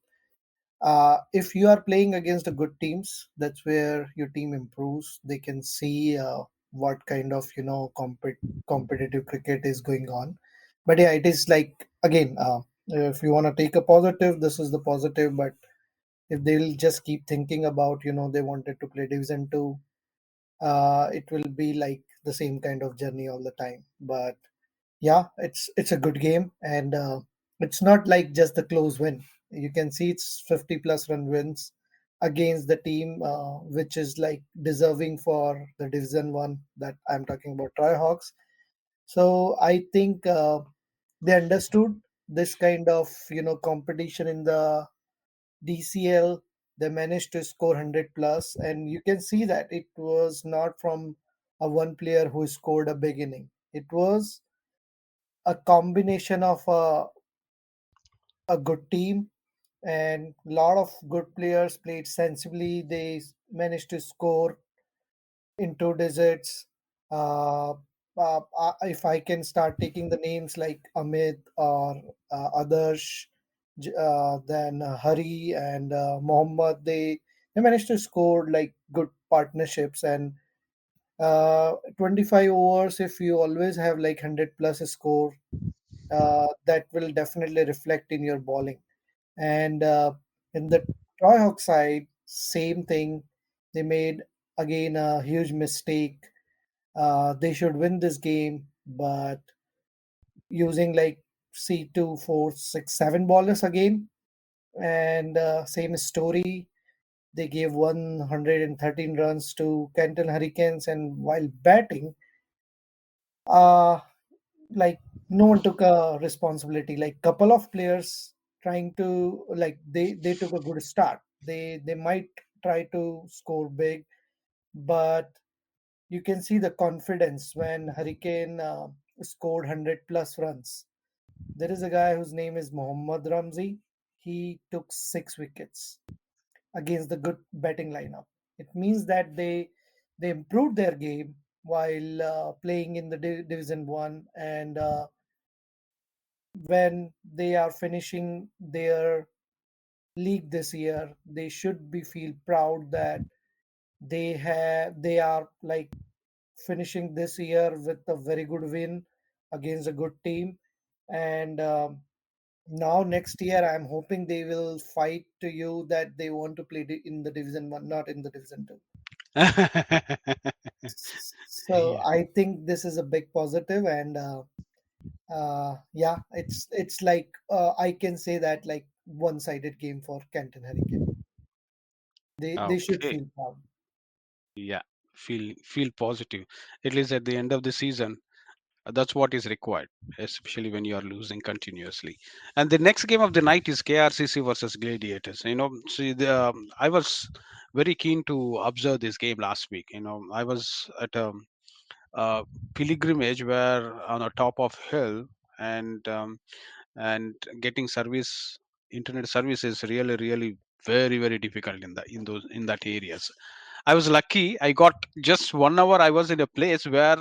if you are playing against the good teams, that's where your team improves. They can see what kind of competitive cricket is going on. But yeah, it is like again, if you want to take a positive, this is the positive. But if they'll just keep thinking about they wanted to play Division Two, it will be like the same kind of journey all the time. But yeah, it's a good game, and it's not like just the close win. You can see it's 50 plus run wins against the team which is like deserving for the Division One that I'm talking about, Tri-Hawks. So I think they understood this kind of competition in the DCL. They managed to score 100 plus, and you can see that it was not from a one player who scored a big inning. It was a combination of a good team and a lot of good players played sensibly. They managed to score in two digits. If I can start taking the names like Amit or Adarsh, then Hari and Mohammad, they managed to score like good partnerships. And 25 overs, if you always have like 100 plus score, that will definitely reflect in your bowling. And in the Troy Hawk side, same thing. They made again a huge mistake. They should win this game, but using like C2, 4, 6, 7 ballers again. And same story. They gave 113 runs to Canton Hurricanes, and while batting, uh, like no one took a responsibility. Like couple of players trying to like they took a good start. They might try to score big, but you can see the confidence when Hurricane scored 100 plus runs. There is a guy whose name is Mohammad Ramzi. He took 6 wickets against the good batting lineup. It means that they improved their game while playing in the Division One, and when they are finishing their league this year, they should be feel proud that they are like finishing this year with a very good win against a good team. And now next year I'm hoping they will fight to you that they want to play in the Division 1, not in the Division 2. So Yeah. I think this is a big positive. And yeah, it's like I can say that like one-sided game for Canton Hurricane. They should Okay. feel proud. Yeah. Feel positive. At least at the end of the season, That's what is required, especially when you are losing continuously. And the next game of the night is KRCC versus Gladiators. See, I was very keen to observe this game last week. I was at a pilgrimage where on a top of hill, and getting service, internet service is really, really very, very difficult in that areas. I was lucky. I got just 1 hour. I was in a place where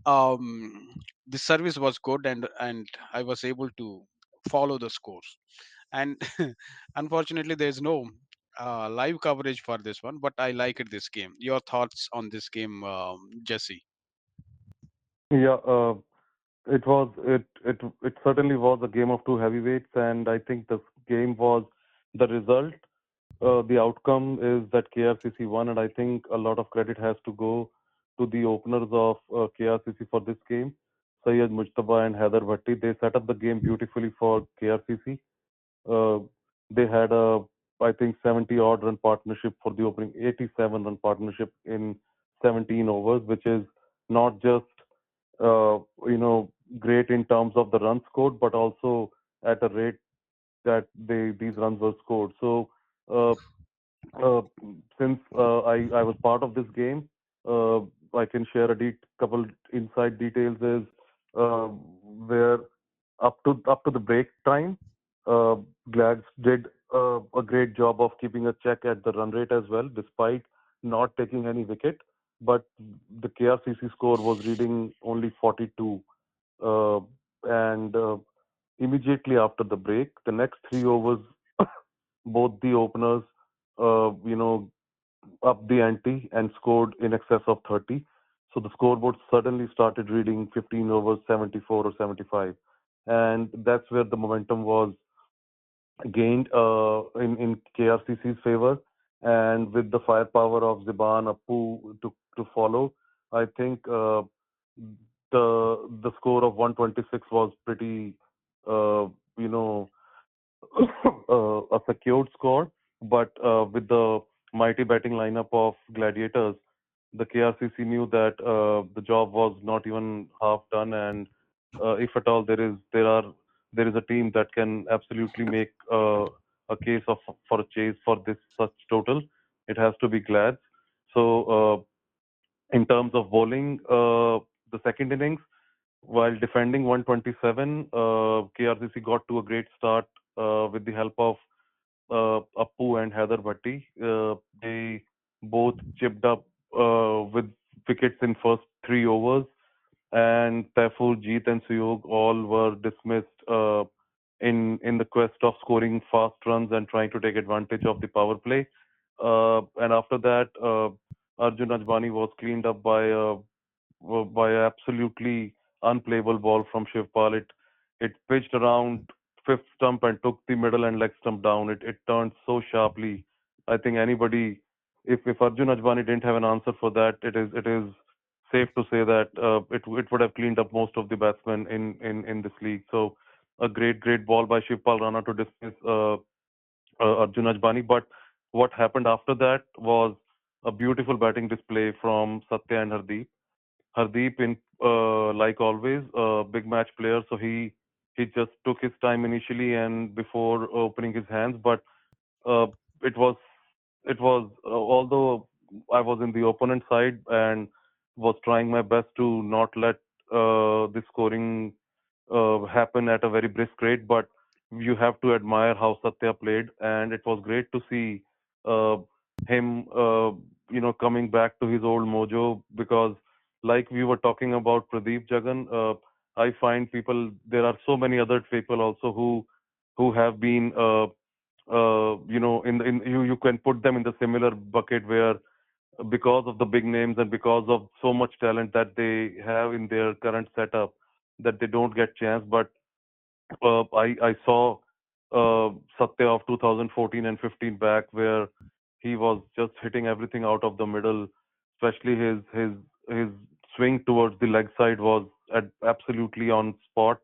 the service was good, and I was able to follow the scores. And unfortunately, there is no live coverage for this one, but I liked this game. Your thoughts on this game, Jesse? Yeah, it certainly was a game of two heavyweights, and I think the game was the result. The outcome is that KRCC won, and I think a lot of credit has to go to the openers of KRCC for this game, Sayyid Mujtaba and Haider Bhatti. They set up the game beautifully for KRCC. Uh, they had a, I think, 70 odd run partnership for the opening, 87 run partnership in 17 overs, which is not just uh, you know great in terms of the runs scored, but also at a rate that these runs were scored. So uh, uh, since I was part of this game, uh, I can share couple inside details. Is where up to the break time, uh, Glads did a great job of keeping a check at the run rate as well, despite not taking any wicket. But the KRCC score was reading only 42, and immediately after the break, the next 3 overs, both the openers, you know, up the ante and scored in excess of 30. So the scoreboard suddenly started reading 15 overs, 74 or 75. And that's where the momentum was gained in KRCC's favor. And with the firepower of Ziban, Appu to follow, I think the score of 126 was pretty, you know, a secured score, but with the mighty batting lineup of Gladiators, the KRCC knew that the job was not even half done, and if at all there is a team that can absolutely make a case of for a chase for this such total, it has to be Glads. So in terms of bowling, the second innings, while defending 127, KRCC got to a great start with the help of Appu and Haider Bhatti. They both chipped up with wickets in first 3 overs, and Taifur, Jeet, and Suyog all were dismissed in the quest of scoring fast runs and trying to take advantage of the power play. And after that, Arjun Ajbani was cleaned up by an absolutely unplayable ball from Shivpal. It pitched around fifth stump and took the middle and leg stump down. It turned so sharply. I think anybody, if Arjun Ajbani didn't have an answer for that, it is safe to say that it would have cleaned up most of the batsmen in this league. So a great ball by Shivpal Rana to dismiss Arjun Ajbani. But what happened after that was a beautiful batting display from Satya and Hardeep. Hardeep, in like always, a big match player, so he just took his time initially and before opening his hands. But uh, it was although I was in the opponent side and was trying my best to not let the scoring happen at a very brisk rate, but you have to admire how Satya played, and it was great to see uh, him, coming back to his old mojo. Because, like we were talking about Pradip Jagan, I find there are so many other people also who have been, you can put them in the similar bucket where because of the big names and because of so much talent that they have in their current setup that they don't get chance. But I saw Satya of 2014 and 15 back where he was just hitting everything out of the middle, especially his swing towards the leg side was absolutely on spot.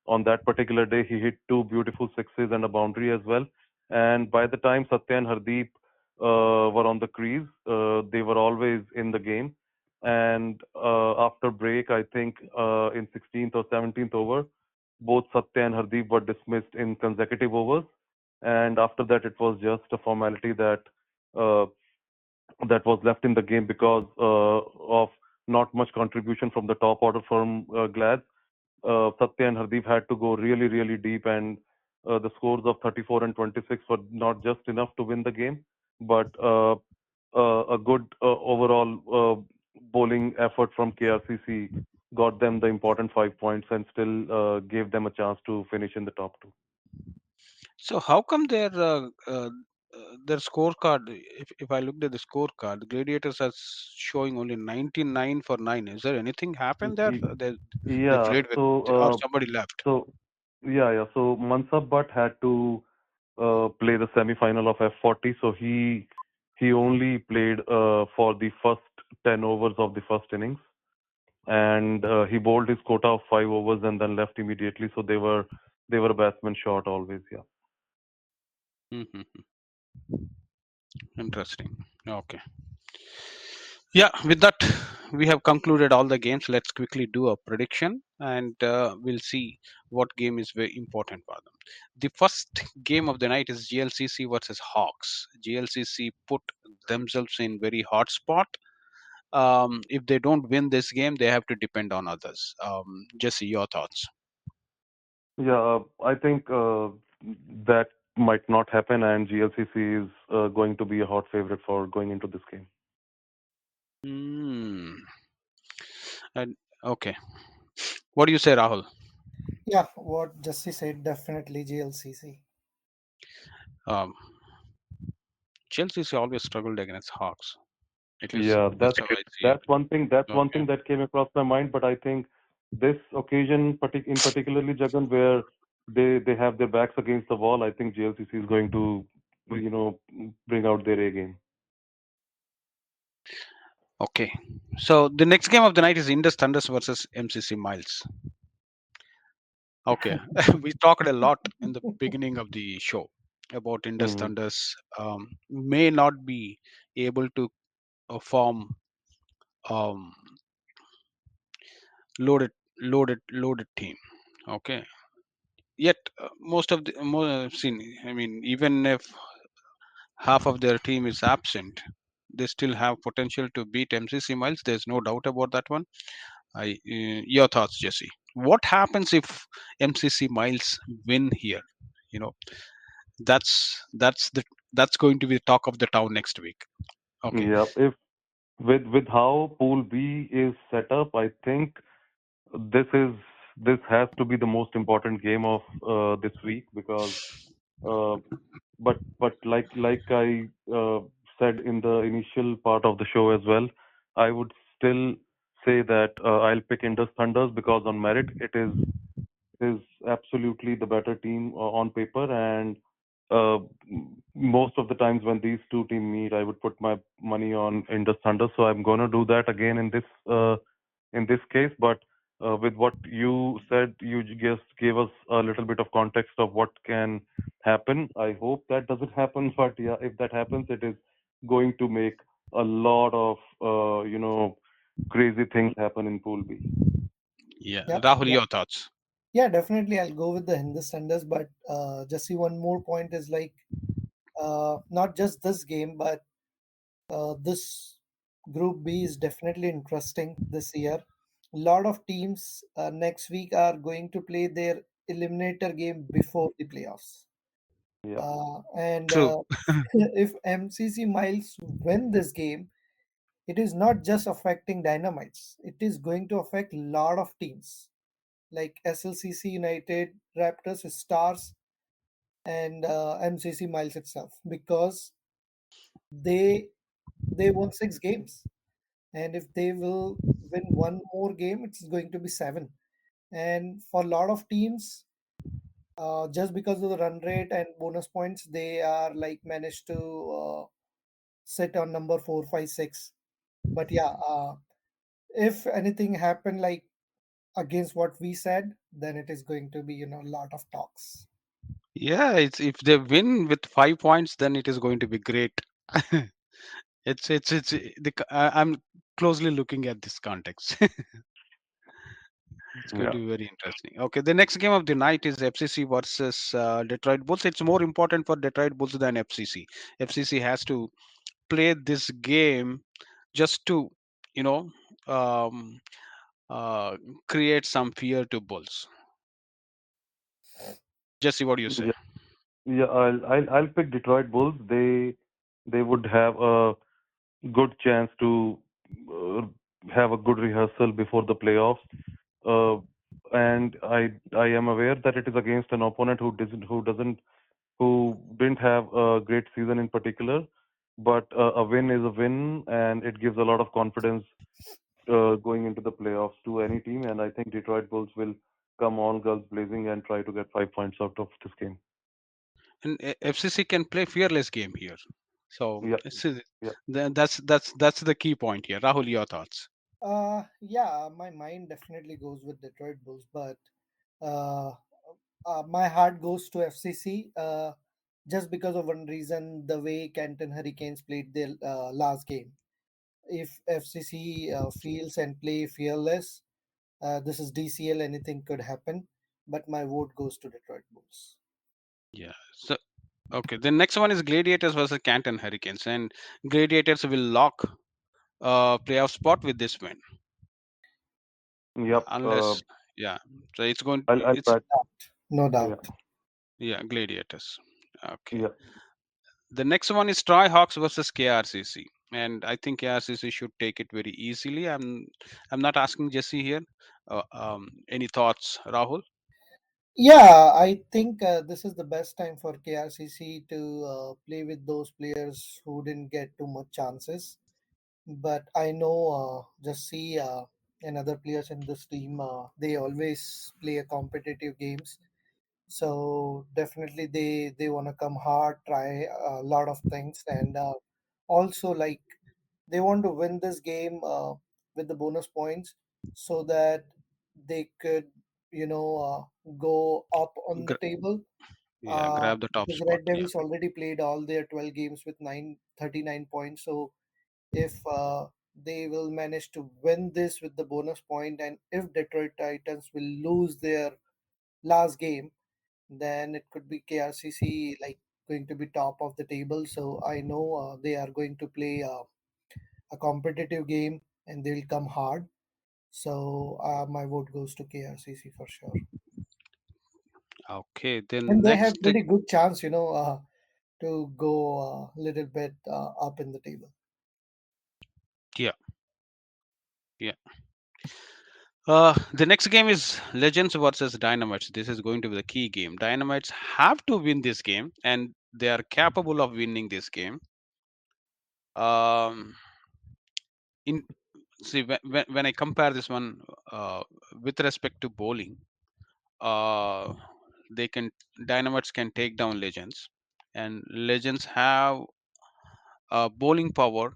On that particular day, he hit two beautiful sixes and a boundary as well. And by the time Satya and Hardeep were on the crease, they were always in the game. And after break, I think in 16th or 17th over, both Satya and Hardeep were dismissed in consecutive overs. And after that, it was just a formality uh, that was left in the game because of not much contribution from the top order from Glad. Satya and Hardeep had to go really, really deep, and the scores of 34 and 26 were not just enough to win the game, but a good overall bowling effort from KRCC got them the important 5 points and still gave them a chance to finish in the top two. So how come their scorecard? If I looked at the scorecard, the Gladiators are showing only 99 for 9. Is there anything happened there? Y- They Yeah, played with, or somebody left? so yeah. So Mansab Butt had to play the semi-final of F40, so he only played for the first 10 overs of the first innings, and he bowled his quota of 5 overs and then left immediately. So they were a batsman short always. Yeah. Hmm. Interesting. Okay. Yeah, with that, we have concluded all the games. Let's quickly do a prediction and we'll see what game is very important for them. The first game of the night is GLCC versus Hawks. GLCC put themselves in very hot spot. If they don't win this game, they have to depend on others. Jesse, your thoughts? Yeah, I think that might not happen, and GLCC is going to be a hot favorite for going into this game. Hmm. And okay, what do you say, Rahul? Yeah, what Jesse said, definitely GLCC. Um, GLCC always struggled against Hawks. At least Yeah, that's how I see it. that's one thing. That's one Okay. thing that came across my mind. But I think this occasion, in particularly Jagan, where they have their backs against the wall, I think GLCC is going to, bring out their A game. Okay. So the next game of the night is Indus Thunders versus MCC Miles. Okay. We talked a lot in the beginning of the show about Indus Hmm. Thunders may not be able to form um, loaded loaded team. Okay. Yet most of the seen. I mean, even if half of their team is absent, they still have potential to beat MCC Miles. There's no doubt about that one. Your thoughts, Jesse? What happens if MCC Miles win here? You know, that's going to be the talk of the town next week. Okay. Yeah. If with how Pool B is set up, I think this is this has to be the most important game of this week because uh, but like I said in the initial part of the show as well, I would still say that I'll pick Indus Thunders because on merit it is absolutely the better team on paper, and uh, most of the times when these two teams meet, I would put my money on Indus Thunder. So I'm gonna do that again in this case. But with what you said, you just gave us a little bit of context of what can happen. I hope that doesn't happen, but yeah, if that happens, it is going to make a lot of crazy things happen in Pool B. Yeah, Yep, Rahul, yep. your thoughts? Yeah, definitely. I'll go with the Hindustanders, but Jesse, one more point is like not just this game, but this Group B is definitely interesting this year. A lot of teams next week are going to play their eliminator game before the playoffs. Yeah. And True. if MCC Miles win this game, it is not just affecting Dynamites. It is going to affect a lot of teams like SLCC United, Raptors, Stars, and MCC Miles itself because they they won 6 games, and if they will win one more game, it's going to be seven. And for a lot of teams, just because of the run rate and bonus points, they are like managed to sit on number 4, 5, 6. But yeah, if anything happened like against what we said, then it is going to be a lot of talks. Yeah, it's if they win with 5 points, then it is going to be great. I'm closely looking at this context. It's going Yeah. to be very interesting. Okay, the next game of the night is FCC versus Detroit Bulls. It's more important for Detroit Bulls than FCC. FCC has to play this game just to, you know, um, uh, create some fear to Bulls. Jesse, what do you say? Yeah. Yeah. I'll pick Detroit Bulls. They would have a good chance to uh, have a good rehearsal before the playoffs. Uh, and I am aware that it is against an opponent who didn't have a great season in particular, but a win is a win, and it gives a lot of confidence going into the playoffs to any team. And I think Detroit Bulls will come on guns blazing and try to get 5 points out of this game. And FCC can play fearless game here. So Yeah, yeah, that's the key point here. Rahul, your thoughts? Yeah, my mind definitely goes with Detroit Bulls, but uh, my heart goes to FCC just because of one reason: the way Canton Hurricanes played their last game. If FCC feels and play fearless, this is DCL. Anything could happen, but my vote goes to Detroit Bulls. Yeah. So okay, the next one is Gladiators versus Canton Hurricanes, and Gladiators will lock playoff spot with this win, yep. unless yeah. So it's going. I'll It's back. No Yeah, doubt. yeah, Gladiators. Okay. yeah, The next one is Troy Hawks versus KRCC, and I think KRCC should take it very easily. I'm not asking Jesse here. Any thoughts, Rahul? Yeah, I think this is the best time for KRCC to play with those players who didn't get too much chances. But I know just see and other players in this team, they always play a competitive games. So definitely they want to come hard, try a lot of things, and also like they want to win this game with the bonus points so that they could go up on the Gra- table yeah, grab the top because spot. Red Yeah. Devils already played all their 12 games with 39 points. So if they will manage to win this with the bonus point, and if Detroit Titans will lose their last game, then it could be KRCC like going to be top of the table. So I know they are going to play a competitive game and they'll come hard. So my vote goes to KRCC for sure. Okay. Then And they have next, pretty good chance, to go a little bit up in the table. yeah, yeah. The next game is Legends versus Dynamites. This is going to be the key game. Dynamites have to win this game, and they are capable of winning this game. Um, in see when I compare this one uh, with respect to bowling, uh, they can Dynamites can take down Legends, and Legends have bowling power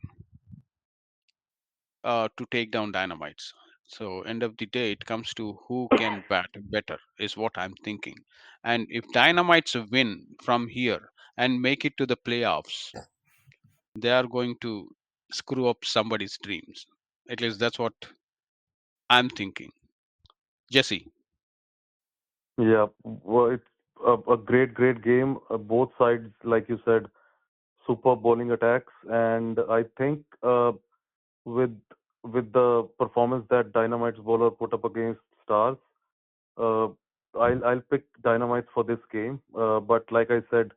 to take down Dynamites. So end of the day, it comes to who can bat better is what I'm thinking. And if Dynamites win from here and make it to the playoffs, they are going to screw up somebody's dreams. At least that's what I'm thinking. Jesse. yeah. Well, it's a great game. Both sides, like you said, super bowling attacks, and I think with with the performance that Dynamite's bowler put up against Stars, uh, I'll pick Dynamites for this game. But like I said,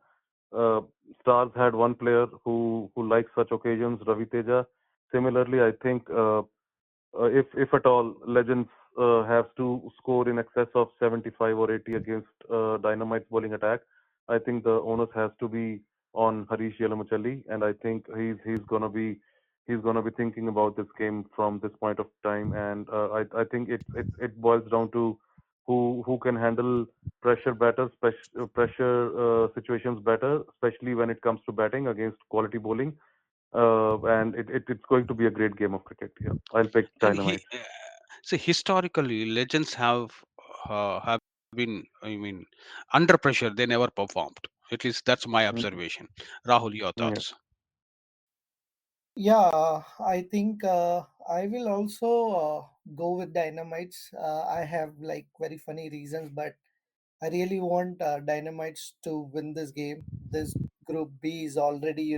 uh, Stars had one player who likes such occasions, Ravi Teja. Similarly, I think if at all Legends have to score in excess of 75 or 80 against Dynamite's bowling attack, I think the onus has to be on Harish Yelamachalli, and I think he's gonna be thinking about this game from this point of time, and I think it boils down to who can handle pressure better, pressure situations better, especially when it comes to batting against quality bowling. It's going to be a great game of cricket. Yeah, I'll pick And Dynamites. see, historically, Legends have been, I mean, under pressure, they never performed. At least that's my Mm, observation. Rahul, your yeah. thoughts? Yeah, I think I will also go with Dynamites. I have like very funny reasons, but I really want Dynamites to win this game. This group B is already,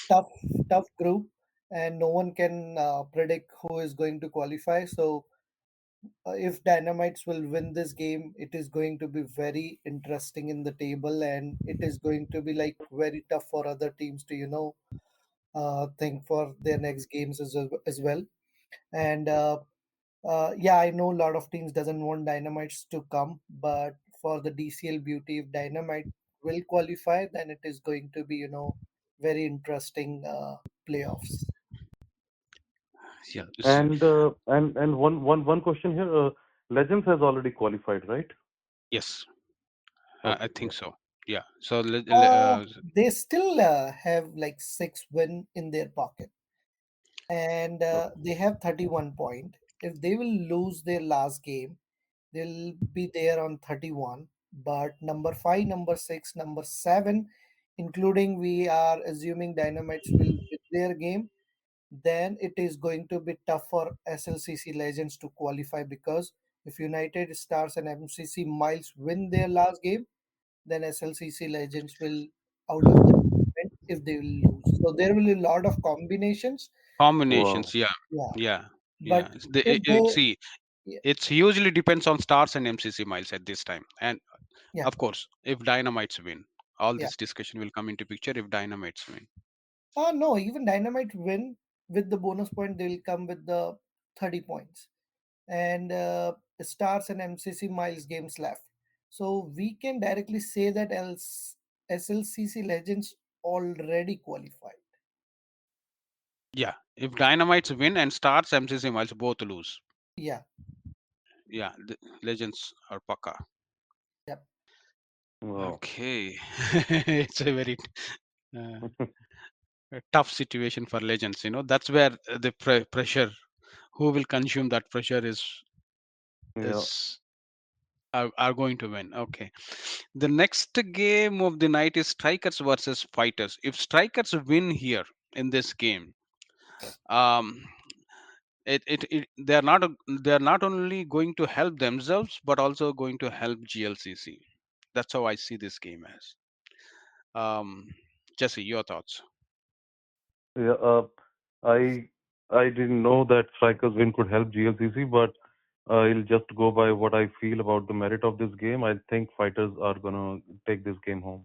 tough, tough group, and no one can predict who is going to qualify. So, if Dynamites will win this game, it is going to be very interesting in the table, and it is going to be like very tough for other teams to, think for their next games as well. And yeah, I know a lot of teams doesn't want Dynamites to come, but for the DCL beauty, if Dynamite will qualify, then it is going to be, very interesting playoffs. Yeah. And one question here. Legends has already qualified, right? Yes, I Okay, think yeah. so. Yeah. So Uh, they still have like 6 win in their pocket, and Okay. they have 31 point. If they will lose their last game, they'll be there on 31. But number 5, number 6, number 7, including we are assuming Dynamites will win their game, then it is going to be tough for SLCC Legends to qualify, because if United Stars and MCC Miles win their last game, then SLCC Legends will out of the tournament if they will lose. So there will be a lot of combinations. combinations. Wow. Yeah. Yeah, Yeah. but Yeah. if they, See, yeah, it's usually depends on stars and MCC miles at this time. And yeah, of course, if Dynamites win, all yeah. this discussion will come into picture if Dynamites win. No, even Dynamite win with the bonus point, they will come with the 30 points. And Stars and MCC Miles games left. So we can directly say that SLCC Legends already qualified. Yeah. If Dynamites win and stars, MCC miles both lose. Yeah, Yeah. The legends are paka. yep. Wow. Okay. It's a very uh, tough situation for legends. That's where the pressure, who will consume that pressure Yeah. is are going to win. Okay. The next game of the night is strikers versus fighters. If strikers win here in this game, um, they are not only going to help themselves but also going to help GLCC. That's how I see this game as. Um, Jesse, your thoughts? Yeah. I I didn't know that strikers win could help GLCC, but I'll just go by what I feel about the merit of this game. I think fighters are gonna take this game home.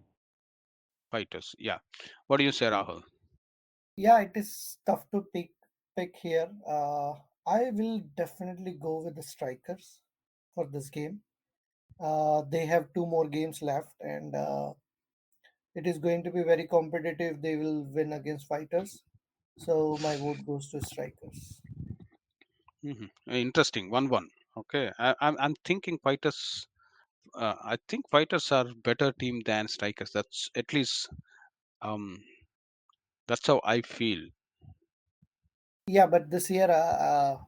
Fighters, yeah. What do you say, Rahul? Yeah, it is tough to pick here. I will definitely go with the strikers for this game. They have 2 more games left, and it is going to be very competitive. They will win against fighters. So my vote goes to strikers. Interesting. 1-1. Okay. I'm thinking fighters. I think fighters are better team than strikers. That's at least um that's how I feel. Yeah, but this year,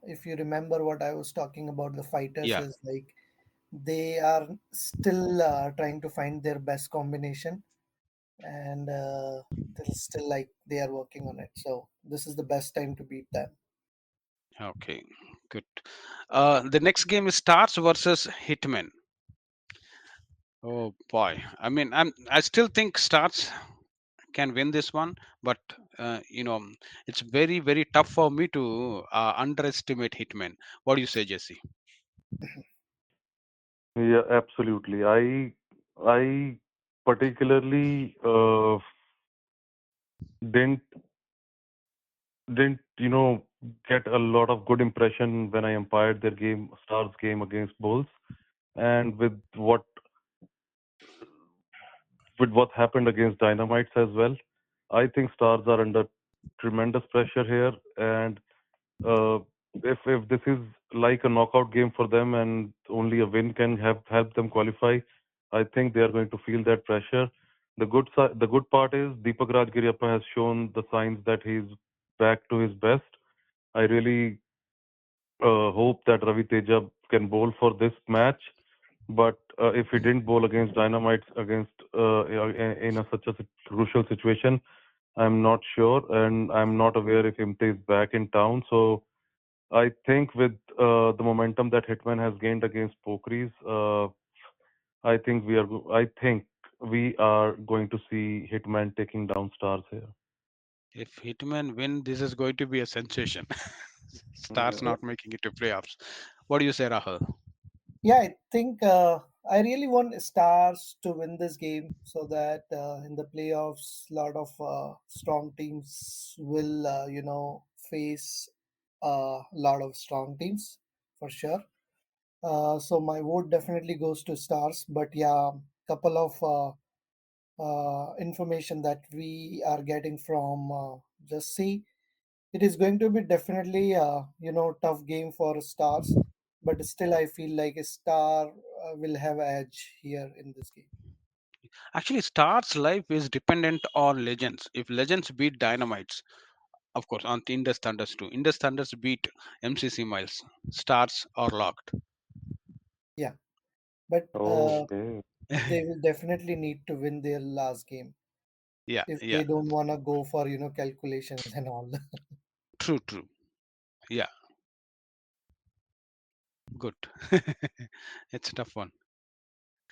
if you remember what I was talking about, the fighters Yeah. is like they are still trying to find their best combination, and they're still like they are working on it. So this is the best time to beat them. Okay. Good. The next game is Stars versus Hitmen. Oh boy. I mean, I still think Stars can win this one, but it's very very tough for me to underestimate Hitmen. What do you say, Jesse? Yeah, absolutely. I particularly didn't didn't get a lot of good impression when I umpired their game, Stars game against Bulls, and with what happened against Dynamites as well. I think Stars are under tremendous pressure here, and uh, if this is like a knockout game for them and only a win can have help them qualify, I think they are going to feel that pressure. The good part is Deepak Rajgiriappa has shown the signs that he's back to his best. I really hope that Ravi Teja can bowl for this match. But if he didn't bowl against Dynamites against in such a crucial situation, I'm not sure, and I'm not aware if Imti is back in town. So I think with the momentum that Hitman has gained against Pokeries, I think we are going to see Hitman taking down Stars here. If Hitman win, this is going to be a sensation. Stars Yeah. Yeah, not making it to playoffs. What do you say, Rahul? yeah, I think I really want Stars to win this game so that in the playoffs, a lot of strong teams will, face a lot of strong teams for sure. So my vote definitely goes to Stars, but yeah, couple of information that we are getting from just see it is going to be definitely tough game for Stars, but still I feel like a Star will have edge here in this game. Actually, Stars' life is dependent on Legends. If Legends beat Dynamites, of course, on Indus Thunders too. Indus Thunders beat MCC Miles. Stars are locked. Yeah, but Okay. they will definitely need to win their last game Yeah, if yeah, they don't want to go for calculations and all. true, true. Yeah, good. It's a tough one.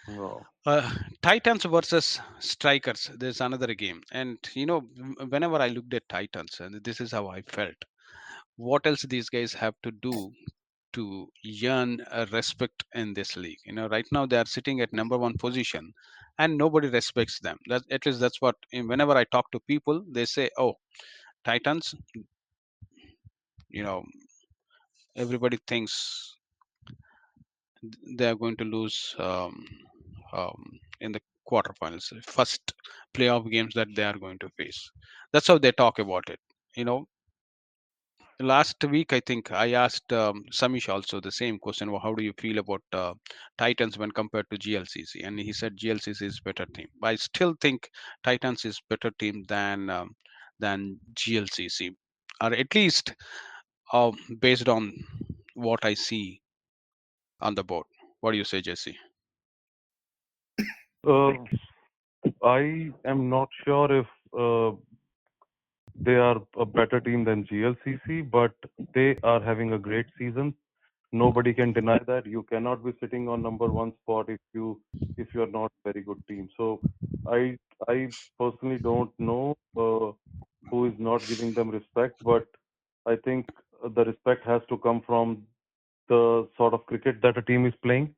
Wow. Uh, Titans versus Strikers. There's another game, and whenever I looked at Titans, and this is how I felt. What else these guys have to do to earn respect in this league? Right now they are sitting at number one position, and nobody respects them. That at least that's what. Whenever I talk to people, they say, "Oh, Titans." You know, everybody thinks they are going to lose in the quarterfinals, first playoff games that they are going to face. That's how they talk about it. You know, last week I think I asked Samish also the same question. How do you feel about Titans when compared to GLCC? And he said GLCC is better team. But I still think Titans is better team than GLCC, or at least based on what I see on the board. What do you say, Jesse? Uh, I am not sure if they are a better team than GLCC, but they are having a great season. Nobody can deny that. You cannot be sitting on number one spot if you are not a very good team. So I I personally don't know who is not giving them respect, but I think the respect has to come from the sort of cricket that a team is playing.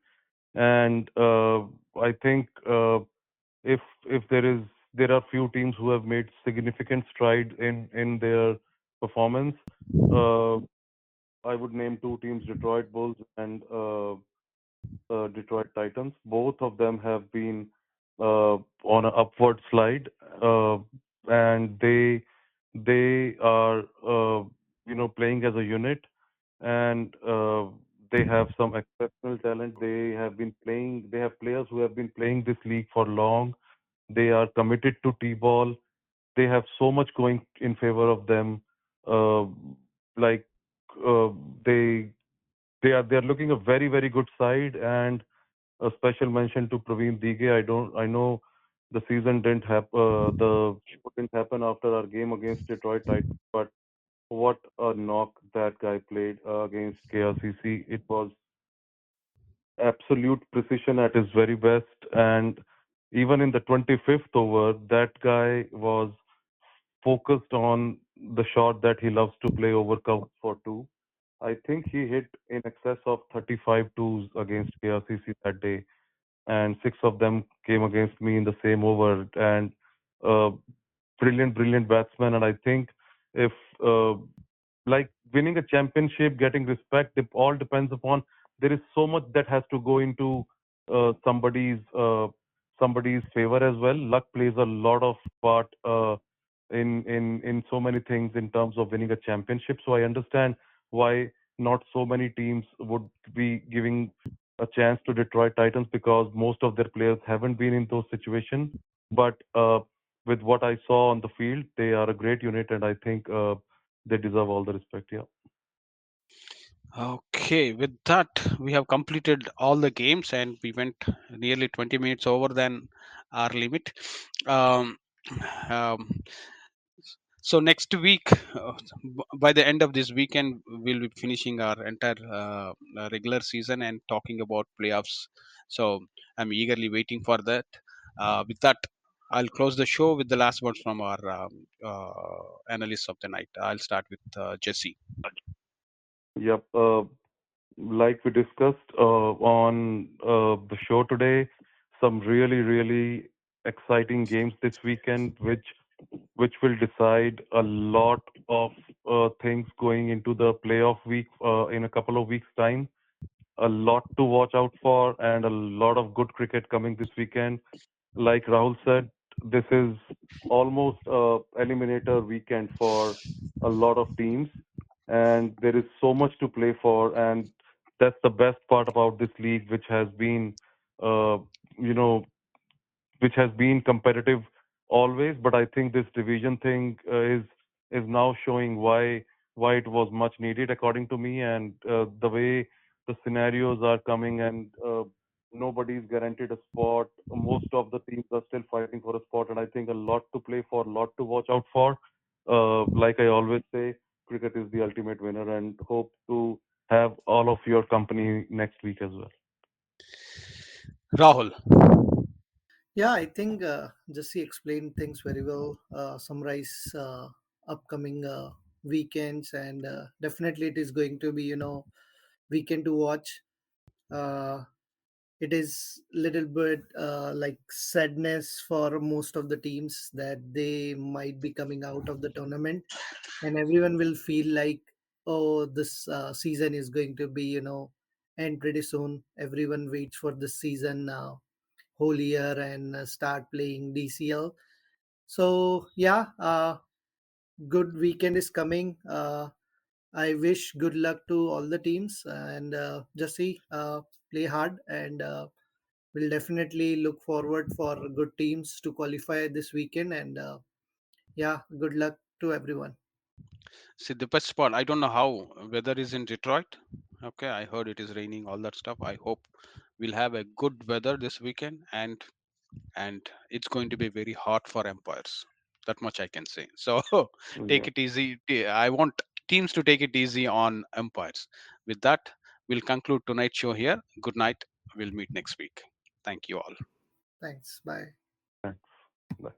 And I think if there are few teams who have made significant stride in their performance. Uh, I would name two teams: Detroit Bulls and Detroit Titans. Both of them have been on an upward slide, and they are playing as a unit, and they have some exceptional talent. They have been playing. They have players who have been playing this league for long. They are committed to T-ball. They have so much going in favor of them. Uh, like uh, they they are looking a very very good side, and a special mention to Praveen Dige. I know the season didn't happen. The show didn't happen after our game against Detroit Titans, but what a knock that guy played against KRCC. It was absolute precision at his very best. And even in the 25th over, that guy was focused on the shot that he loves to play over cover for two. I think he hit in excess of 35 twos against KRCC that day, and six of them came against me in the same over. And uh, brilliant, brilliant batsman. And I think if uh, like winning a championship, getting respect, it all depends upon. There is so much that has to go into uh, somebody's uh, somebody's favor as well. Luck plays a lot of part in so many things in terms of winning a championship. So I understand why not so many teams would be giving a chance to Detroit Titans, because most of their players haven't been in those situations. But with what I saw on the field, they are a great unit, and I think they deserve all the respect. Yeah. Okay, with that, we have completed all the games and we went nearly 20 minutes over than our limit. Um, um, So next week, by the end of this weekend, we'll be finishing our entire regular season and talking about playoffs. So I'm eagerly waiting for that. With that, I'll close the show with the last words from our analyst of the night. I'll start with Jesse. Yep. Like we discussed on the show today, some really, really exciting games this weekend, which will decide a lot of things going into the playoff week in a couple of weeks' time. A lot to watch out for, and a lot of good cricket coming this weekend. Like Rahul said, this is almost a eliminator weekend for a lot of teams, and there is so much to play for, and that's the best part about this league, uh, you know, which has been competitive always. But I think this division thing is now showing why it was much needed, according to me, and the way the scenarios are coming, and nobody's guaranteed a spot. Most of the teams are still fighting for a spot, and I think a lot to play for, a lot to watch out for. Like I always say, cricket is the ultimate winner, and hope to have all of your company next week as well. Rahul. Yeah, I think Jesse explained things very well. Summarize upcoming weekends, and definitely it is going to be weekend to watch. Uh, it is little bit like sadness for most of the teams that they might be coming out of the tournament, and everyone will feel like, oh, this season is going to be end pretty soon. Everyone waits for this season whole year and start playing DCL. So yeah, good weekend is coming. I wish good luck to all the teams, and Jesse, play hard, and we'll definitely look forward for good teams to qualify this weekend. And yeah, good luck to everyone. See, the best spot. I don't know how weather is in Detroit. Okay, I heard it is raining, all that stuff. I hope we'll have a good weather this weekend, and it's going to be very hot for empires. That much I can say. So take Yeah. it easy. I want teams to take it easy on empires. With that, we'll conclude tonight's show here. Good night. We'll meet next week. Thank you all. Thanks. Bye. Thanks. Bye.